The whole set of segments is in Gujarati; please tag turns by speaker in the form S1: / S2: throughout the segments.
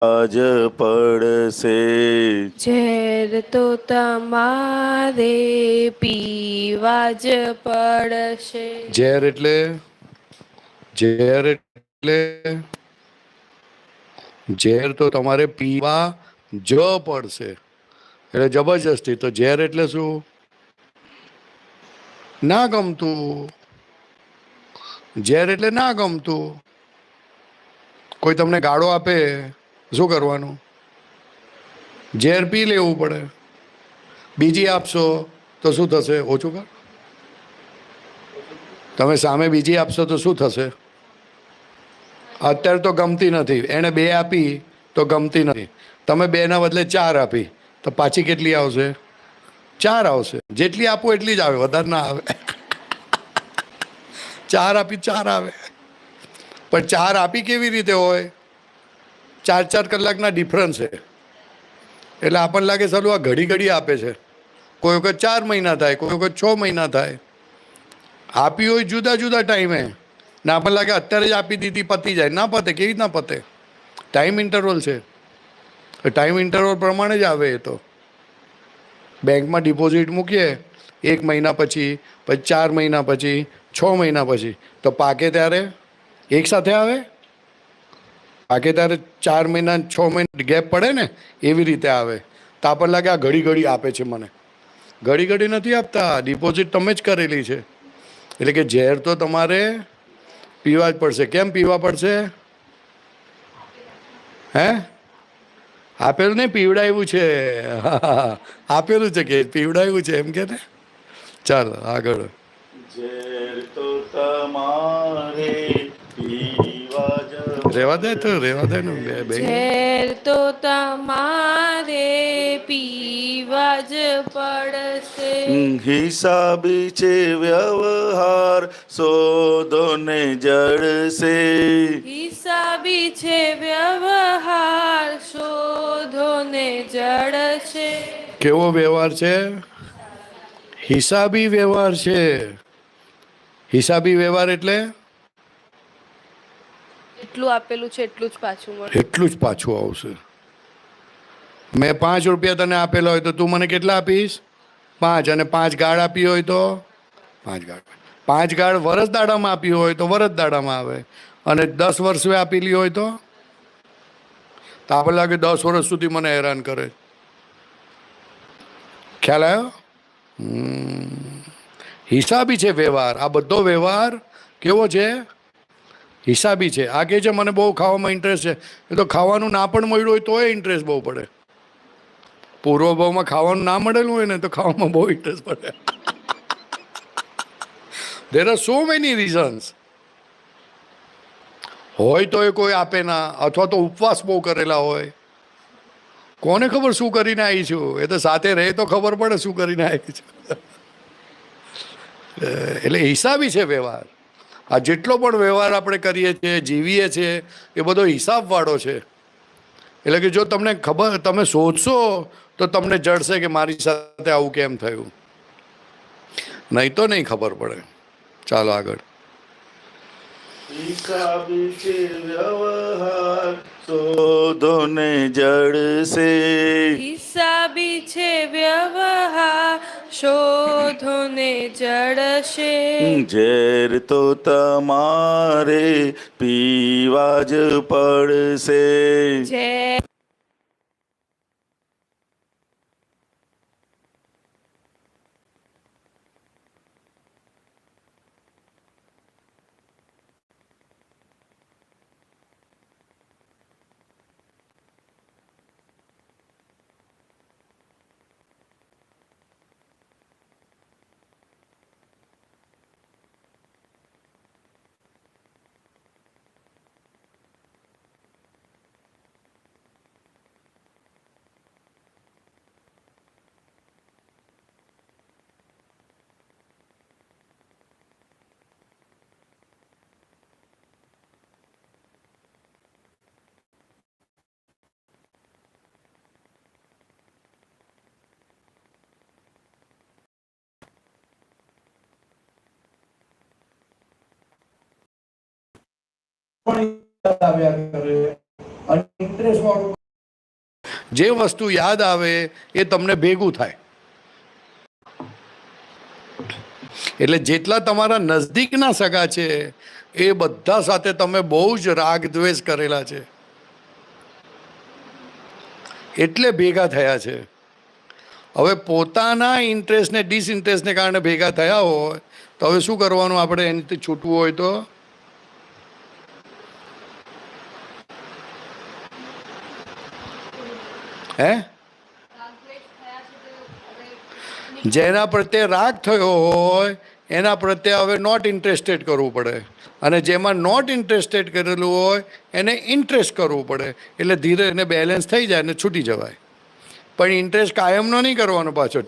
S1: આજ પડશે
S2: ઝેર તો તમારે પીવા જ પડશે.
S3: ઝેર એટલે ઝેર તો તમારે પીવા જ પડશે, એટલે જબરજસ્તી. તો ઝેર એટલે શું? ના ગમતું. ઝેર એટલે ના ગમતું. કોઈ તમને ગાળો આપે, શું કરવાનું? ઝેર પી લેવું પડે. બીજી આપશો તો શું થશે? ઓછું કર. તમે સામે બીજી આપશો તો શું થશે? અત્યારે તો ગમતી નથી, એણે 2 આપી તો ગમતી નથી. તમે 2ના બદલે 4 આપી તો પાછી કેટલી આવશે? 4 આવશે. જેટલી આપો એટલી જ આવે, વધારે ના આવે. 4 આપી 4 આવે. પણ 4 આપી કેવી રીતે હોય? 4-4 કલાકના ડિફરન્સ છે. એટલે આપણને લાગે ચાલું આ ઘડી ઘડી આપે છે. કોઈ વખત 4 મહિના થાય, કોઈ વખત 6 મહિના થાય. આપી હોય જુદા જુદા ટાઈમે ને આપણને લાગે અત્યારે જ આપી દીધી, પતી જાય. ના પતે. કેવી રીતના પતે? ટાઈમ ઇન્ટરવલ છે. ટાઈમ ઇન્ટરવલ પ્રમાણે જ આવે. એ તો બેંકમાં ડિપોઝિટ મૂકીએ 1 મહિના પછી, પછી 4 મહિના પછી, 6 મહિના પછી, તો પાકે ત્યારે એક સાથે આવે. પાકે ત્યારે 4 મહિના 6 મહિના ગેપ પડે ને, એવી રીતે આવે. તો આપણને લાગે આ ઘડી ઘડી આપે છે મને. ઘડી ઘડી નથી આપતા. ડિપોઝિટ તમે જ કરેલી છે. એટલે કે ઝેર તો તમારે પીવા જ પડશે. કેમ પીવા પડશે? હે? આપેલું નહીં, પીવડાવ્યું છે. આપેલું છે કે પીવડાવ્યું છે, એમ કે ને. ચાલો આગળ.
S1: ઝેર તો તમારે પીવા જ
S3: રેવા દે તો,
S1: પડશે.
S3: રેવા દે ને. બે
S2: ઝેર તો તમારે પીવા જ પડશે.
S1: હિસાબી છે વ્યવહાર, શોધો ને જડશે.
S2: હિસાબી છે વ્યવહાર, શોધો ને જડશે.
S3: કેવો વ્યવહાર છે? હિસાબી વ્યવહાર છે. હિસાબી વ્યવહાર એટલે
S2: એટલું આપેલું છે એટલું જ પાછું મળે.
S3: એટલું જ પાછું આવશે. મેં 5 રૂપિયા તને આપેલા હોય તો તું મને કેટલા આપીશ? 5. અને 5 ગાળ આપી હોય તો 5 ગાળ. 5 ગાળ વરસ દાડામાં આપી હોય તો વરસ દાડામાં આવે. અને 10 વર્ષે આપેલી હોય તો આપણે લાગે 10 વર્ષ સુધી મને હેરાન કરે. ખ્યાલ આવ્યો? હિસાબી છે વ્યવહાર. આ બધો વ્યવહાર કેવો છે? હિસાબી છે. આ કે છે મને બહુ ખાવામાં ઇન્ટરેસ્ટ છે, એ તો ખાવાનું ના પણ મળ્યું હોય તોય ઇન્ટરેસ્ટ બહુ પડે. પૂર્વભાવમાં ખાવાનું ના મળેલું હોય ને તો ખાવામાં બહુ ઇન્ટરેસ્ટ પડે. There are so many reasons. હોય તો એ કોઈ આપે ના, અથવા તો ઉપવાસ બહુ કરેલા હોય. કોને ખબર શું કરીને આવી છું? એ તો સાથે રહે તો ખબર પડે શું કરીને આવી છું. એટલે હિસાબી છે વ્યવહાર. આ જેટલો પણ વ્યવહાર આપણે કરીએ છીએ, જીવીએ છીએ, એ બધો હિસાબવાળો છે. એટલે કે જો તમને ખબર, તમે શોધશો તો તમને જડશે કે મારી સાથે આવું કેમ થયું. નહીં તો નહીં ખબર પડે. ચાલો આગળ.
S1: હિસાબી છે વ્યવહાર, શોધો ને જડશે.
S2: હિસાબી છે વ્યવહાર, શોધો ને જડશે.
S1: ઝેર તો તમારે પીવા જ પડશે.
S2: ઝેર
S3: પણ આવ્યા કરે અને ઇન્ટરેસ્ટ વાળું જે વસ્તુ યાદ આવે એ તમને ભેગું થાય. એટલે જેટલા તમારા નજદીકના સગા છે એ બધા સાથે તમે બહુ જ રાગ દ્વેષ કરેલા છે, એટલે ભેગા થયા છે. હવે પોતાના ઇન્ટરેસ્ટ ને ડિસઇન્ટરેસ્ટને કારણે ભેગા થયા હોય તો હવે શું કરવાનું આપણે એનાથી છૂટવું હોય તો? હે, જેના પ્રત્યે રાગ થયો હોય એના પ્રત્યે હવે નોટ ઇન્ટરેસ્ટેડ કરવું પડે, અને જેમાં નોટ ઇન્ટરેસ્ટેડ કરેલું હોય એને ઇન્ટરેસ્ટ કરવું પડે. એટલે ધીરે એને બેલેન્સ થઈ જાય અને છૂટી જવાય. પણ ઇન્ટરેસ્ટ કાયમનો નહીં કરવાનો પાછો.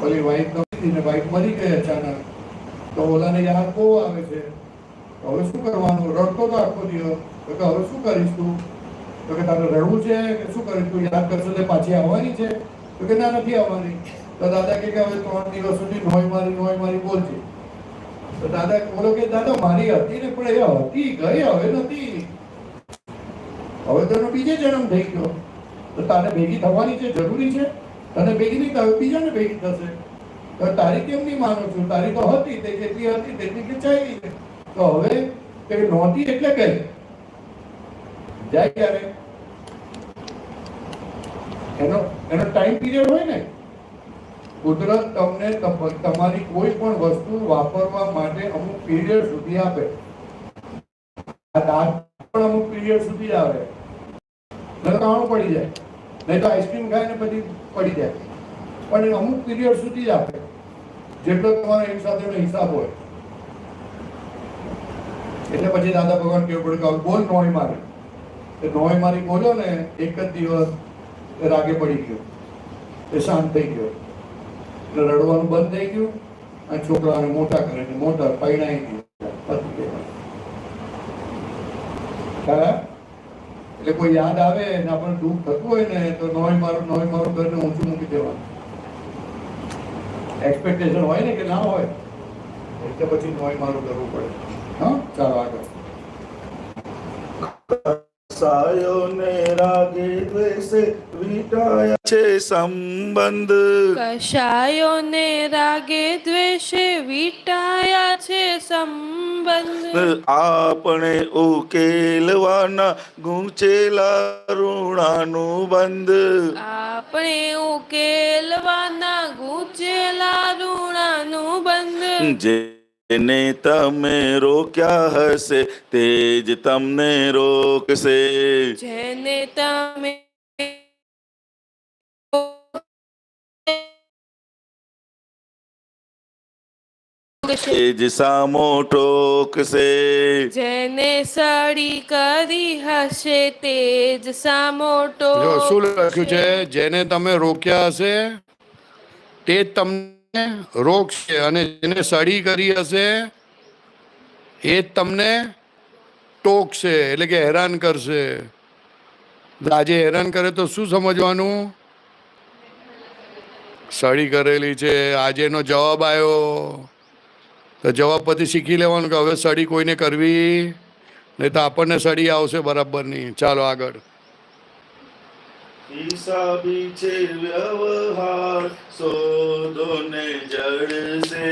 S3: ઓલી વાઈફ નહોતી ને વાઈફ મરી ગઈ અચાનક, તો ઓલાને યાદ બહુ આવે છે. તો હવે શું કરવાનું? રડતો તો આખો દિવસ. તો કે હવે શું કરીશ તું? તો કે તારે રડવું છે કે શું કરીશ? તું યાદ કરશો તો પાછી આવવાની છે? તો કે ના, નથી આવવાની. તો દાદા કે હવે 3 દિવસ સુધી નોય મારી બોલજે. તો દાદા બોલો કે દાદા મારી હતી ને, પણ એ હતી ગઈ, હવે નથી. હવે તો એનો બીજે જન્મ થઈ ગયો. તો તારે ભેગી થવાની છે, જરૂરી છે. તને ભેગી નહીં થાય, બીજાને ભેગી થશે. તો તારી કેમ નહીં માનું છું? તારી તો હતી, તે જેટલી હતી તેટલી કે ચાલી છે. તો હવે તે નહોતી એટલે ગઈ. જાય ક્યારે? એનો ટાઈમ પીરિયડ હોય ને. કુદરત તમને તમારી કોઈ પણ વસ્તુ વાપરવા માટે અમુક પીરિયડ સુધી આપે. આ દાંત પણ અમુક પીરિયડ સુધી આવે, કાણું પડી જાય. નહીં તો આઈસ્ક્રીમ ખાય ને પછી પડી જાય. પણ એ અમુક પીરિયડ સુધી જ આપે, જેટલો તમારો એની સાથેનો હિસાબ હોય. એટલે પછી દાદા ભગવાન કેવું પડે કે બોલ નોય મારી. એ નોય મારી બોલ્યો ને, એક જ દિવસ રાગે પડી ગયો, એ શાંત થઈ ગયો, એટલે રડવાનું બંધ થઈ ગયું. અને છોકરાને મોટા કરીને મોટા પૈણાઈ ગયું. એટલે કોઈ યાદ આવે ને આપણને દુઃખ થતું હોય ને, તો નોય મારું કરીને ઊંચું મૂકી દેવાનું. એક્સપેક્ટેશન હોય ને કે ના હોય, એટલે પછી નોય મારું કરવું પડે. હા, ચાલો આગળ.
S1: કસાયોને રાગે દ્વેષે વીટાયા છે સંબંધ.
S2: કશાયોને રાગે દ્વેષે વીટાયા છે સંબંધ.
S1: આપણે ઉકેલવાના ગૂંચેલા ઋણાનું બંધ.
S2: આપણે ઉકેલવાના ગૂંચેલા ઋણાનું બંધ.
S1: જેને તમે રોક્યા હશે તે જ તમને રોકશે.
S2: જેને તમે
S1: એ જ સામો ટોકશે.
S2: જેને સડી કરી હશે તે જ સામો
S3: જો શું લખ્યું
S2: ટોકશે.
S3: છે? જેને તમે રોક્યા હશે તે જ તમને રોકશે, અને જેને સડી કરી હશે એ જ તમને ટોકશે, એટલે કે હેરાન કરશે. આજે હેરાન કરે તો શું સમજવાનું? સડી કરેલી છે. આજે એનો જવાબ આવ્યો તો જવાબ પછી શીખી લેવાનું કે હવે સડી કોઈને કરવી નહીં, તો આપણને સડી આવશે બરાબરની. ચાલો આગળ.
S1: હિસાબી છે વ્યવહાર શોધો ને જડશે.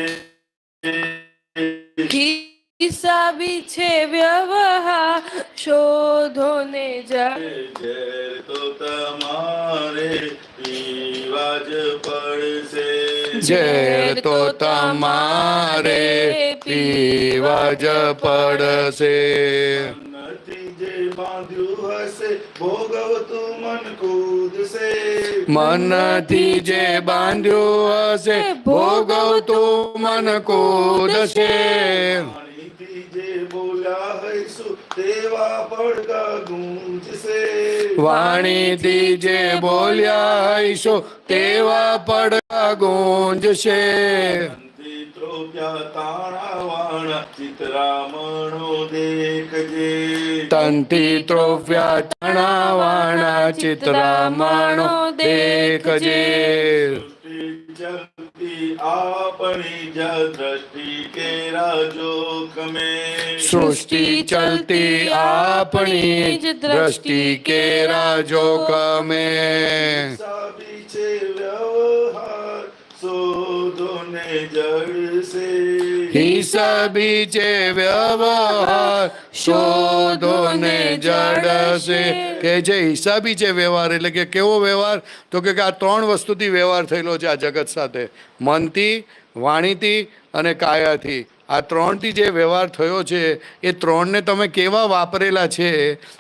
S2: હિસાબી છે વ્યવહાર શોધો ને જડ.
S1: ઝેર તો તમારે પીવા જ પડશે.
S3: ઝેર તો તમારે પીવા જ પડશે.
S1: નથી જે બાંધ્યું હશે ભોગવતું મન કૂદ से
S3: મનથી જે બાંધ્યું હશે ભોગવતું મન કૂદશે.
S1: વાણીથી જે બોલ્યા હૈસુ તેવા પડઘા ગુંજશે.
S3: વાણીથી જે બોલ્યા હૈસો તેવા પડઘા ગુંજશે.
S1: અંતે ત્રોપ્યા તાણા વાણા ચિતરામણો દેખજે.
S3: તંતી ત્રોફ્યા ચણાવાણા ચિત્રામણો દેખજે.
S1: સૃષ્ટિ ચલતી આપણી જ દ્રષ્ટિ કેરા જોખમે.
S3: સૃષ્ટિ ચલતી આપણી જ દ્રષ્ટિ કેરા જોખમે.
S1: સાબી છે વ્યવહાર શોધો ને જડશે.
S3: હિસાબી છે વ્યવહાર શોધો ને જડશે. કે જે હિસાબી છે વ્યવહાર એટલે કે કેવો વ્યવહાર? તો કે આ ત્રણ વસ્તુથી વ્યવહાર થયેલો છે આ જગત સાથે. મનથી, વાણીથી અને કાયાથી. આ ત્રણથી જે વ્યવહાર થયો છે એ ત્રણને તમે કેવા વાપરેલા છે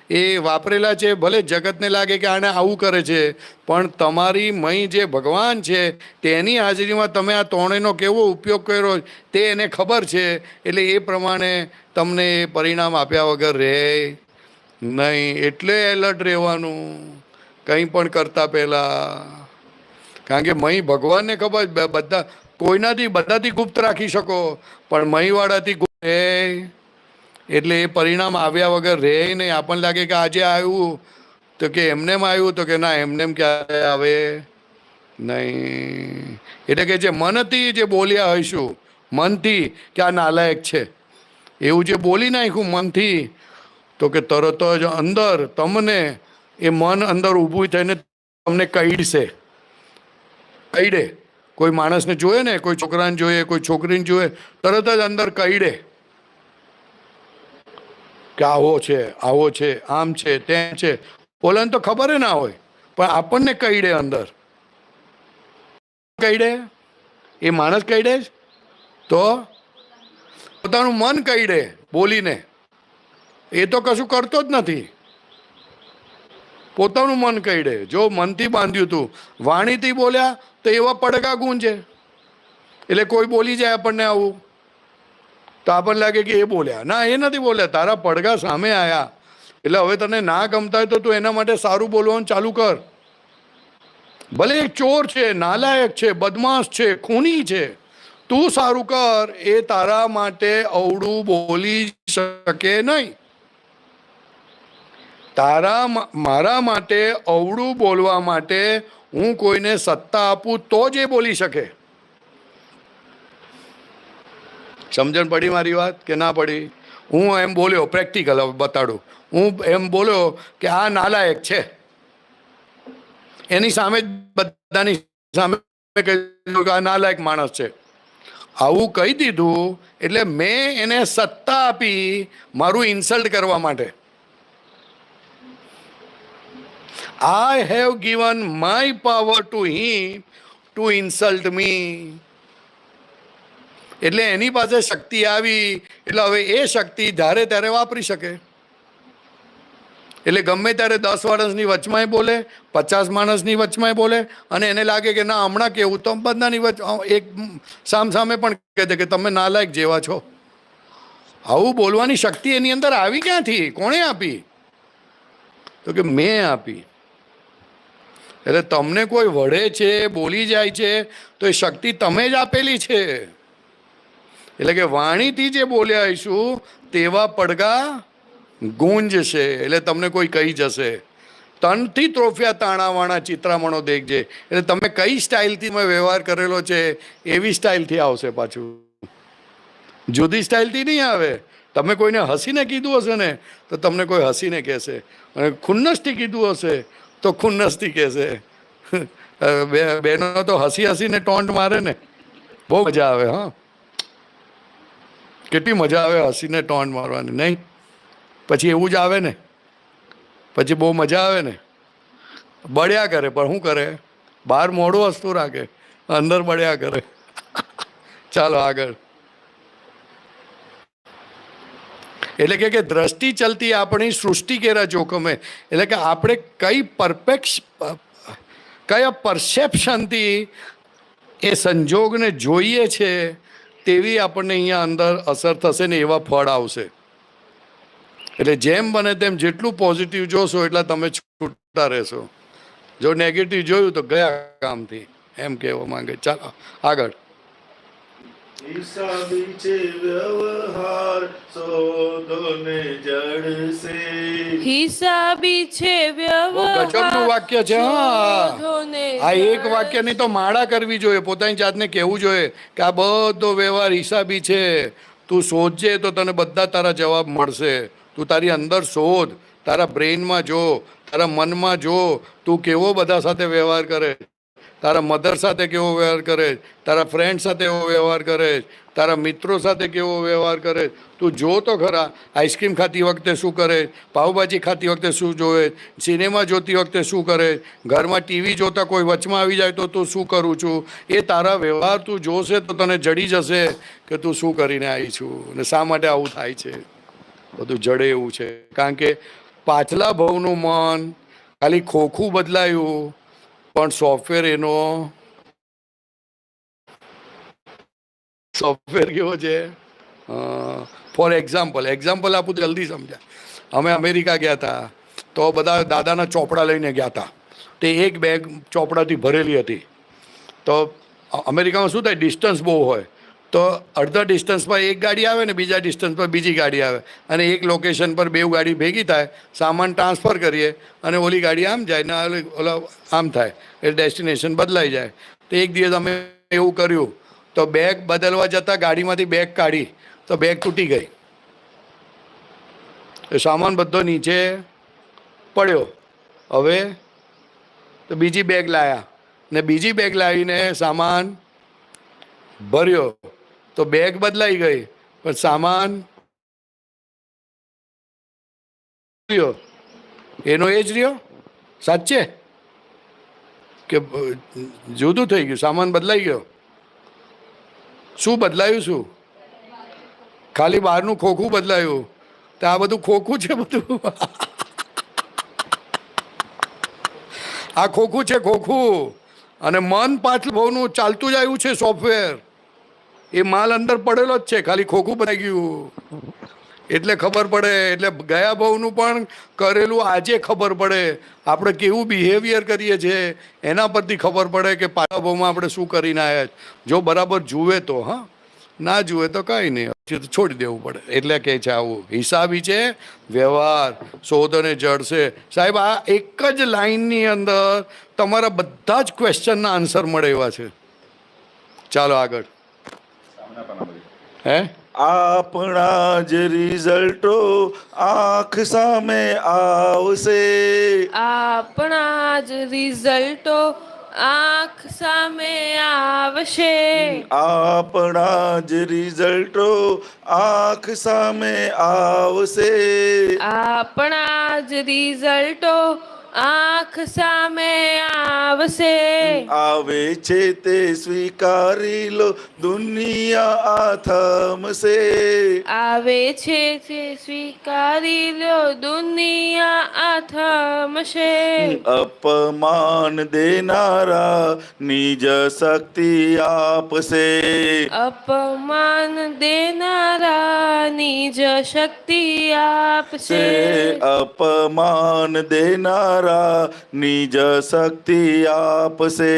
S3: એ વાપરેલા છે. ભલે જગતને લાગે કે આને આવું કરે છે, પણ તમારી મય જે ભગવાન છે તેની હાજરીમાં તમે આ ત્રણેયનો કેવો ઉપયોગ કર્યો તે એને ખબર છે. એટલે એ પ્રમાણે તમને એ પરિણામ આપ્યા વગર રહે નહીં. એટલે એલર્ટ રહેવાનું કંઈ પણ કરતા પહેલાં. કારણ કે મય ભગવાનને ખબર બધા કોઈનાથી બધાથી ગુપ્ત રાખી શકો, પણ મહીવાળાથી ગુપ્ત રહે એટલે એ પરિણામ આવ્યા વગર રહે નહીં. આપણને લાગે કે આજે આવ્યું તો કે એમનેમ આવ્યું, તો કે ના એમનેમ ક્યારે આવે નહીં. એટલે કે જે મનથી જે બોલ્યા હોઈશું, મનથી કે આ નાલાયક છે એવું જે બોલી નાખ્યું મનથી, તો કે તરત જ અંદર તમને એ મન અંદર ઊભું થઈને તમને કઈડશે. કઈડે. કોઈ માણસને જોઈએ ને, કોઈ છોકરાને જોઈએ, કોઈ છોકરીને જોઈએ, તરત જ અંદર કઈડે કે આવો છે, આમ છે, તેમ છે. ઓલાને તો ખબર ના હોય, પણ આપણને કઈડે અંદર. કઈડે એ માણસ કઈડે જ તો પોતાનું મન કઈડે બોલીને. એ તો કશું કરતો જ નથી, પોતાનું મન કઈડે. જો મનથી બાંધ્યું હતું, વાણીથી બોલ્યા તો એવા પડઘા ગુંજે. એટલે કોઈ બોલી જાય આપણને આવું તો આપણને લાગે કે એ બોલ્યા. ના, એ નથી બોલ્યા, તારા પડઘા સામે આવ્યા. એટલે હવે તને ના ગમતા હોય તો તું એના માટે સારું બોલવાનું ચાલુ કર. ભલે એક ચોર છે, નાલાયક છે, બદમાશ છે, ખૂની છે, તું સારું કર. એ તારા માટે અવળું બોલી શકે નહીં. મારા માટે અવળું બોલવા માટે હું કોઈને સત્તા આપું તો જ એ બોલી શકે. સમજણ પડી મારી વાત કે ના પડી? હું એમ બોલ્યો, પ્રેક્ટિકલ હવે બતાડું. હું એમ બોલ્યો કે આ નાલાયક છે, એની સામે જ બધાની સામે કહી આ નાલાયક માણસ છે. આવું કહી દીધું એટલે મેં એને સત્તા આપી મારું ઇન્સલ્ટ કરવા માટે. I have given my power to him to insult me. એટલે એની પાસે શક્તિ આવી એટલે હવે એ શક્તિ જ્યારે ત્યારે વાપરી શકે. એટલે ગમે ત્યારે 10 માણસની વચમાં બોલે, 50 માણસની વચમાં બોલે, અને એને લાગે કે ના હમણાં કેવું તો બધાની એક સામસામે પણ કહે કે તમે નાલાયક જેવા છો. આવું બોલવાની શક્તિ એની અંદર આવી ક્યાંથી? કોણે આપી? તો કે મેં આપી. એટલે તમને કોઈ વઢે છે, બોલી જાય છે તો એ શક્તિ તમે જ આપેલી છે. એટલે કે વાણીથી જે બોલ્યા હઈશું તેવા પડઘા ગુંજશે. એટલે તમને કોઈ કહી જશે તનથી ત્રોફ્યા તાણાવાણા ચિત્રામણો દેખજે. એટલે તમે કઈ સ્ટાઇલથી મેં વ્યવહાર કરેલો છે એવી સ્ટાઇલથી આવશે. પાછું જુદી સ્ટાઇલથી નહીં આવે. તમે કોઈને હસીને કીધું હશે ને તો તમને કોઈ હસીને કહેશે, અને ખુન્નસથી કીધું હશે તો ખુન્નસથી કહેશે. બેનો તો હસી હસીને ટોન્ટ મારે ને, બહુ મજા આવે. હા, કેટલી મજા આવે હસીને ટોન્ટ મારવાની, નહીં? પછી એવું જ આવે ને, પછી બહુ મજા આવે ને. બળ્યા કરે, પણ શું કરે? બહાર મોઢું હસતું રાખે, અંદર બળ્યા કરે. ચાલો આગળ. એટલે કે દ્રષ્ટિ ચલતી આપણી સૃષ્ટિ કેરા જોખમે. એટલે કે આપણે કઈ પરફેક્ટ કયા પરસેપ્શનથી એ સંજોગને જોઈએ છે તેવી આપણને અહીંયા અંદર અસર થશે ને એવા ફળ આવશે. એટલે જેમ બને તેમ જેટલું પોઝિટિવ જોશો એટલા તમે છૂટતા રહેશો. જો નેગેટિવ જોયું તો ગયા કામથી એમ કહેવા માંગે. ચાલો આગળ.
S1: હિસાબી છે વ્યવહાર શોધો ને જડશે.
S2: હિસાબી છે
S3: બહુ ગજબનું વાક્ય છે. હા,
S2: શોધો ને
S3: આ એક વાક્યની તો માળા કરવી જોઈએ. પોતાની જાતને કહેવું જોઈએ કે આ બધો વ્યવહાર હિસાબી છે. તું શોધજે તો તને બધા તારા જવાબ મળશે. તું તારી અંદર શોધ, તારા બ્રેઇનમાં જો, તારા મનમાં જો, તું કેવો બધા સાથે વ્યવહાર કરે, તારા મધર સાથે કેવો વ્યવહાર કરે, તારા ફ્રેન્ડ સાથે કેવો વ્યવહાર કરે, તારા મિત્રો સાથે કેવો વ્યવહાર કરે. તું જો તો ખરા. આઈસ્ક્રીમ ખાતી વખતે શું કરે, પાવભાજી ખાતી વખતે શું જોવે, સિનેમા જોતી વખતે શું કરે, ઘરમાં ટીવી જોતા કોઈ વચમાં આવી જાય તો તું શું કરું છું. એ તારા વ્યવહાર તું જોશે તો તને જડી જશે કે તું શું કરીને આવી છું અને શા માટે આવું થાય છે. બધું જડે એવું છે. કારણ કે પાછલા ભવનું મન ખાલી ખોખું બદલાયું પણ સોફ્ટવેર એનો સોફ્ટવેર કેવો છે. ફોર એક્ઝામ્પલ આપું તો જલ્દી સમજાય. અમે અમેરિકા ગયા હતા તો બધા દાદાના ચોપડા લઈને ગયા હતા. તે એક બેગ ચોપડાથી ભરેલી હતી. તો અમેરિકામાં શું થાય, ડિસ્ટન્સ બહુ હોય તો અડધા ડિસ્ટન્સ પર એક ગાડી આવે ને બીજા ડિસ્ટન્સ પર બીજી ગાડી આવે અને એક લોકેશન પર બે ગાડી ભેગી થાય, સામાન ટ્રાન્સફર કરીએ અને ઓલી ગાડી આમ જાય ને ઓલા આમ થાય એટલે ડેસ્ટિનેશન બદલાઈ જાય. તો એક દિવસ અમે એવું કર્યું તો બેગ બદલવા જતાં ગાડીમાંથી બેગ કાઢી તો બેગ તૂટી ગઈ. સામાન બધો નીચે પડ્યો. હવે તો બીજી બેગ લાવ્યા ને બીજી બેગ લાવીને સામાન ભર્યો તો બેગ બદલાઈ ગઈ પણ સામાન એનો એ જ રહ્યો. સાચે કે જુદું થઈ ગયું, સામાન બદલાઈ ગયો. શું બદલાયું? શું ખાલી બહારનું ખોખું બદલાયું. તો આ બધું ખોખું છે. બધું આ ખોખું છે, ખોખું. અને મન પાછળ ભાવનું ચાલતું જ આવ્યું છે સોફ્ટવેર. એ માલ અંદર પડેલો જ છે, ખાલી ખોખું બનાવી ગયું એટલે ખબર પડે. એટલે ગયા ભાવનું પણ કરેલું આજે ખબર પડે. આપણે કેવું બિહેવિયર કરીએ છીએ એના પરથી ખબર પડે કે પાછલા ભાવમાં આપણે શું કરીને આવ્યા. જો બરાબર જુએ તો, હા, ના જુએ તો કાંઈ નહીં, તો છોડી દેવું પડે. એટલે કહે છે આવું હિસાબી છે વ્યવહાર શોધ અને જડશે. સાહેબ, આ એક જ લાઈનની અંદર તમારા બધા જ ક્વેશ્ચનના આન્સર મળે એવા છે. ચાલો આગળ. હે,
S1: આપણા જ રિઝલ્ટો આંખ સામે આવશે.
S2: આપણા જ રિઝલ્ટો આંખ સામે આવશે.
S1: આપણા જ રિઝલ્ટો આંખ સામે આવશે.
S2: આપણા જ રિઝલ્ટો આંખ સામે આવશે.
S1: આવે છે તે સ્વીકારી લો, દુનિયા આ થમશે.
S2: આવે છે તે સ્વીકારી લો, દુનિયા આ થમશે.
S1: અપમાન દેનારા નિજ શક્તિ આપશે.
S2: અપમાન દેનારા નિજ શક્તિ આપશે.
S1: અપમાન દેનારા નિજ શક્તિ આપશે.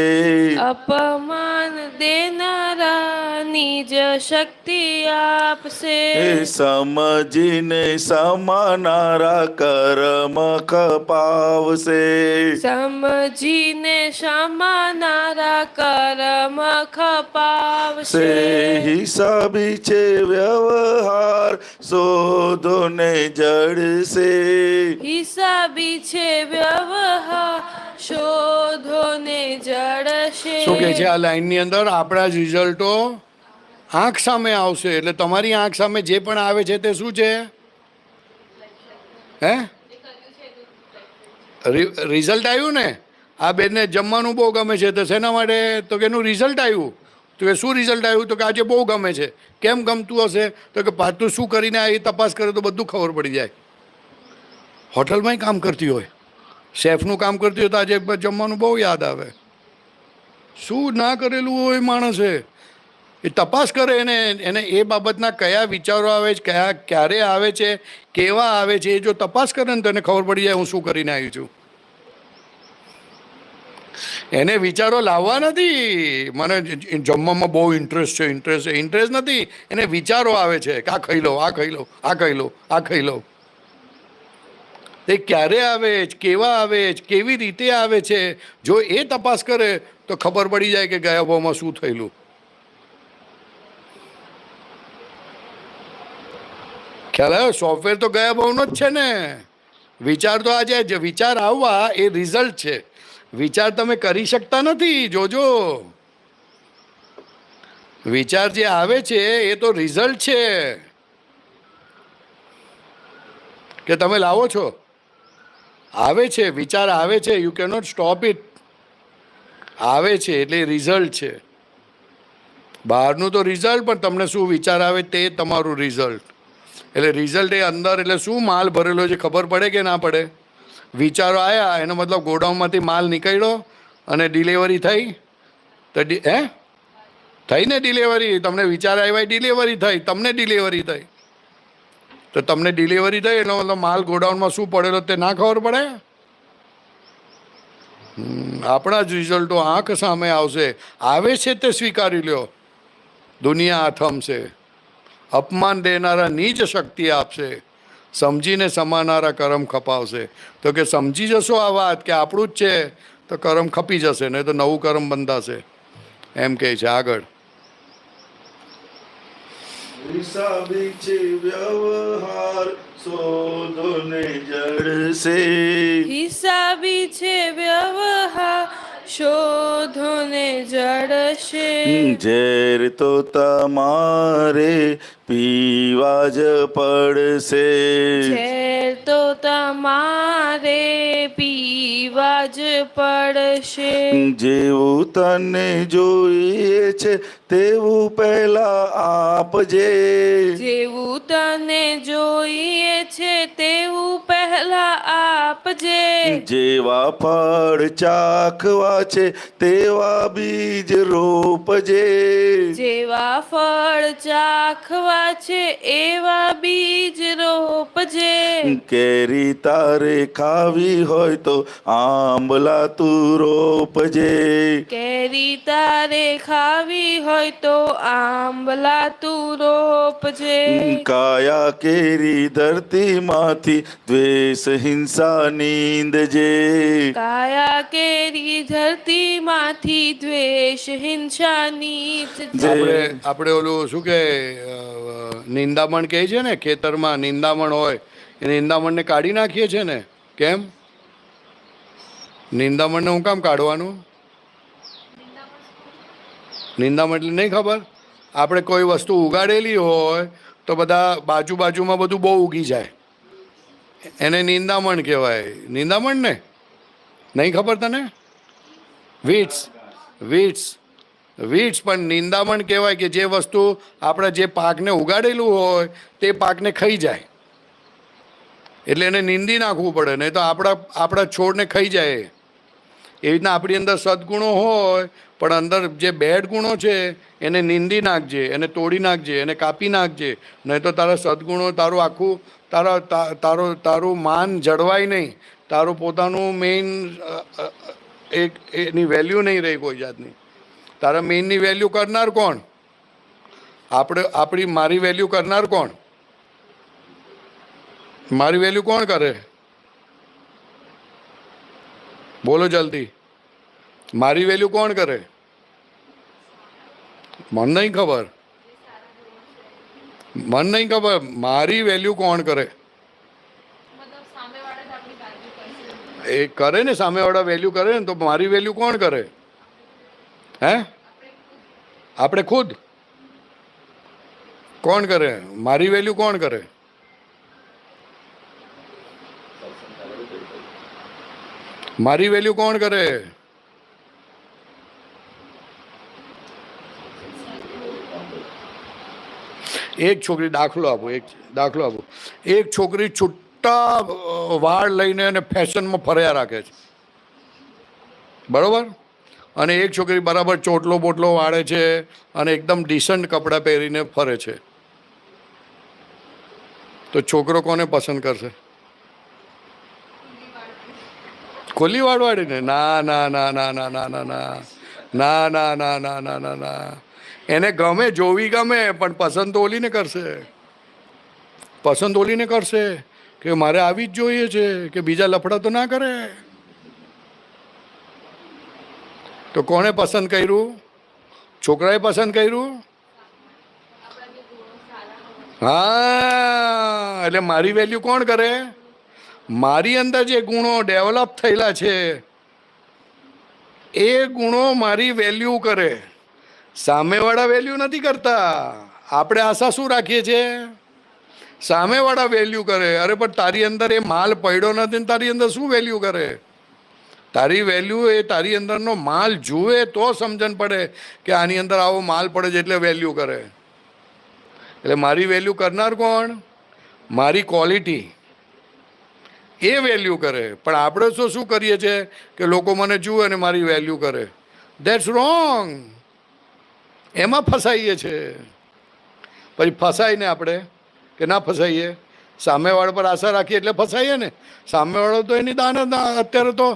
S2: અપમાન દેનારા નિજ શક્તિ આપશે.
S1: સમજીને સમાનારા કર્મ ખપાવશે.
S2: સમજીને સમાનારા કર્મ ખપાવશે.
S1: હિસાબી છે વ્યવહાર શોધો ને જડશે.
S2: હિસાબી છે વ્યવહાર શોધો ને જડશે.
S3: શું કહે છે આ લાઈનની અંદર? આપણા જ રિઝલ્ટો આંખ સામે આવશે. એટલે તમારી આંખ સામે જે પણ આવે છે તે શું છે? હે, રિઝલ્ટ આવ્યું ને? આ બેનને જમવાનું બહુ ગમે છે તો શેના માટે? તો કે એનું રિઝલ્ટ આવ્યું. તો કે શું રિઝલ્ટ આવ્યું? તો કે આજે બહુ ગમે છે. કેમ ગમતું હશે? તો કે પાછું શું કરીને આવી તપાસ કરે તો બધું ખબર પડી જાય. હોટલમાંય કામ કરતી હોય શેફનું કામ કરતી હોય તો આજે જમવાનું બહુ યાદ આવે. શું ના કરેલું હોય માણસે, એ તપાસ કરે એને એ બાબતના કયા વિચારો આવે છે, ક્યારે આવે છે, કેવા આવે છે, એ જો તપાસ કરે ને તો એને ખબર પડી જાય હું શું કરીને આવી છું. એને વિચારો લાવવા નથી, મને જમવામાં બહુ ઇન્ટરેસ્ટ છે, ઇન્ટરેસ્ટ નથી, એને વિચારો આવે છે કે આ ખાઈ લો, આ ખાઈ લો, આ ખાઈ લો, આ ખાઈ લો. એ ક્યારે આવે છે, કેવા આવે છે, કેવી રીતે આવે છે, જો એ તપાસ કરે તો ખબર પડી જાય કે ગયા ભાવમાં શું થયેલું. ખ્યાલ આવ્યો? સોફ્ટવેર તો ગયા ભાવનો જ છે ને. વિચાર તો આજે વિચાર આવવા એ રિઝલ્ટ છે. વિચાર તમે કરી શકતા નથી. જોજો, વિચાર જે આવે છે એ તો રિઝલ્ટ છે કે તમે લાવો છો. આવે છે, વિચાર આવે છે, યુ કેનોટ સ્ટોપ ઇટ. આવે છે એટલે રિઝલ્ટ છે. બહારનું તો રિઝલ્ટ, પણ તમને શું વિચાર આવે તે તમારું રિઝલ્ટ. એટલે રિઝલ્ટ એ અંદર, એટલે શું માલ ભરેલો છે ખબર પડે કે ના પડે. વિચારો આવ્યા એનો મતલબ ગોડાઉનમાંથી માલ નીકળ્યો અને ડિલિવરી થઈ તો થઈ ને ડિલિવરી. તમને વિચાર આવ્યા, ડિલિવરી થઈ, તમને ડિલિવરી થઈ. તો તમને ડિલિવરી થઈ એનો મતલબ માલ ગોડાઉનમાં શું પડેલો તે ના ખબર પડે. આપણા જ રિઝલ્ટો આંખ સામે આવશે. આવે છે તે સ્વીકારી લ્યો. દુનિયા આથમશે, અપમાન દેનારા નીચ શક્તિ આપશે, સમજીને સમાનારા કરમ ખપાવશે. તો કે સમજી જશો આ વાત કે આપણું જ છે તો કરમ ખપી જશે, નહીં તો નવું કરમ બંધાશે, એમ કહે છે આગળ.
S1: હિસાબી છે વ્યવહાર શોધો ને જડશે.
S2: હિસાબી છે વ્યવહાર શોધો ને જડશે.
S1: ઝેર તો તમારે પીવા જ પડશે.
S2: ઝેર તો તમારે પીવા જ પડશે.
S1: જેવું તને જોઈએ છે તેવું પહેલા આપજે.
S2: જેવું તને જોઈએ છે તેવું પહેલા આપજે.
S1: જેવા ફળ ચાખવા છે તેવા બીજ રોપજે.
S2: જેવા ફળ ચાખવા છે એવા બીજ રોપજે.
S1: કેરી તારે ખાવી હોય તો આંબલા તું રોપજે.
S2: કેરી તારે ખાવી હોય તો આંબલા તું રોપજે.
S1: કાયા કેરી ધરતીમાંથી દ્વેષ હિંસા નીંદજે.
S2: કાયા કેરી ધરતીમાંથી દ્વેષ હિંસા નીચજે.
S3: આપણે ઓલું શું કે નિંદામણ કહે છે ને, ખેતરમાં નિંદામણ હોય એ નિંદામણને કાઢી નાખીએ છીએ ને. કેમ? નિંદામણને હું કામ કાઢવાનું? નિંદામણ એટલે નહીં ખબર? આપણે કોઈ વસ્તુ ઉગાડેલી હોય તો બધા બાજુમાં બધું બહુ ઉગી જાય, એને નિંદામણ કહેવાય. નિંદામણ ને નહીં ખબર તને? વીટ્સ પણ નિંદામણ કહેવાય કે જે વસ્તુ આપણે જે પાકને ઉગાડેલું હોય તે પાકને ખાઈ જાય, એટલે એને નીંદી નાખવું પડે, નહીં તો આપણા છોડને ખાઈ જાય. એવી રીતના આપણી અંદર સદગુણો હોય પણ અંદર જે બેડ ગુણો છે એને નીંદી નાખજે, એને તોડી નાખજે, એને કાપી નાખજે, નહીં તો તારા સદગુણો, તારું આખું તારું માન જળવાય નહીં, તારું પોતાનું મેઇન એની વેલ્યુ નહીં રહી કોઈ જાતની. તારા મેઇનની વેલ્યુ કરનાર કોણ? મારી વેલ્યુ કરનાર કોણ? મારી વેલ્યુ કોણ કરે? બોલો જલ્દી. મારી વેલ્યુ કોણ કરે? મને નહીં ખબર. મારી વેલ્યુ કોણ કરે? એ કરે ને, સામેવાળા વેલ્યુ કરે ને, તો મારી વેલ્યુ કોણ કરે? હે? આપણે ખુદ. કોણ કરે? મારી વેલ્યુ કોણ કરે? મારી વેલ્યુ કોણ કરે? એક છોકરી, દાખલો આપો. એક છોકરી મોટા વાળ લઈને અને ફેશનમાં ફર્યા રાખે છે, બરોબર? અને એક છોકરી બરાબર ચોટલો બોટલો વાળે છે અને એકદમ ડિસન્ટ કપડાં પહેરીને ફરે છે, તો છોકરો કોને પસંદ કરશે? ખુલ્લી વાળવાળીને? ના ના ના ના ના ના ના ના ના ના ના ના ના ના ના, એને ગમે, જોવી ગમે, પણ પસંદ તો ઓલીને કરશે, પસંદ ઓલીને કરશે કે મારે આવી જ જોઈએ છે, કે બીજા લફડા તો ના કરે. તો કોણે પસંદ કર્યું? છોકરાએ પસંદ કર્યું. હા, એટલે મારી વેલ્યુ કોણ કરે? મારી અંદર જે ગુણો ડેવલપ થયેલા છે એ ગુણો મારી વેલ્યુ કરે, સામેવાળા વેલ્યુ નથી કરતા. આપણે આશા શું રાખીએ છીએ? સામેવાળા વેલ્યુ કરે. અરે પણ તારી અંદર એ માલ પડ્યો નથી ને તારી અંદર શું વેલ્યુ કરે? તારી વેલ્યુ એ તારી અંદરનો માલ જુએ તો સમજણ પડે કે આની અંદર આવો માલ પડે છે એટલે વેલ્યુ કરે. એટલે મારી વેલ્યુ કરનાર કોણ? મારી ક્વોલિટી, એ વેલ્યુ કરે. પણ આપણે શું કરીએ છીએ કે લોકો મને જુએ અને મારી વેલ્યુ કરે. That's wrong. એમાં ફસાઈએ છે. પછી ફસાઈને આપણે કે ના ફસાઈએ, સામેવાળા પર આશા રાખીએ એટલે ફસાઈએ ને. સામેવાળો તો એની દાન અત્યારે તો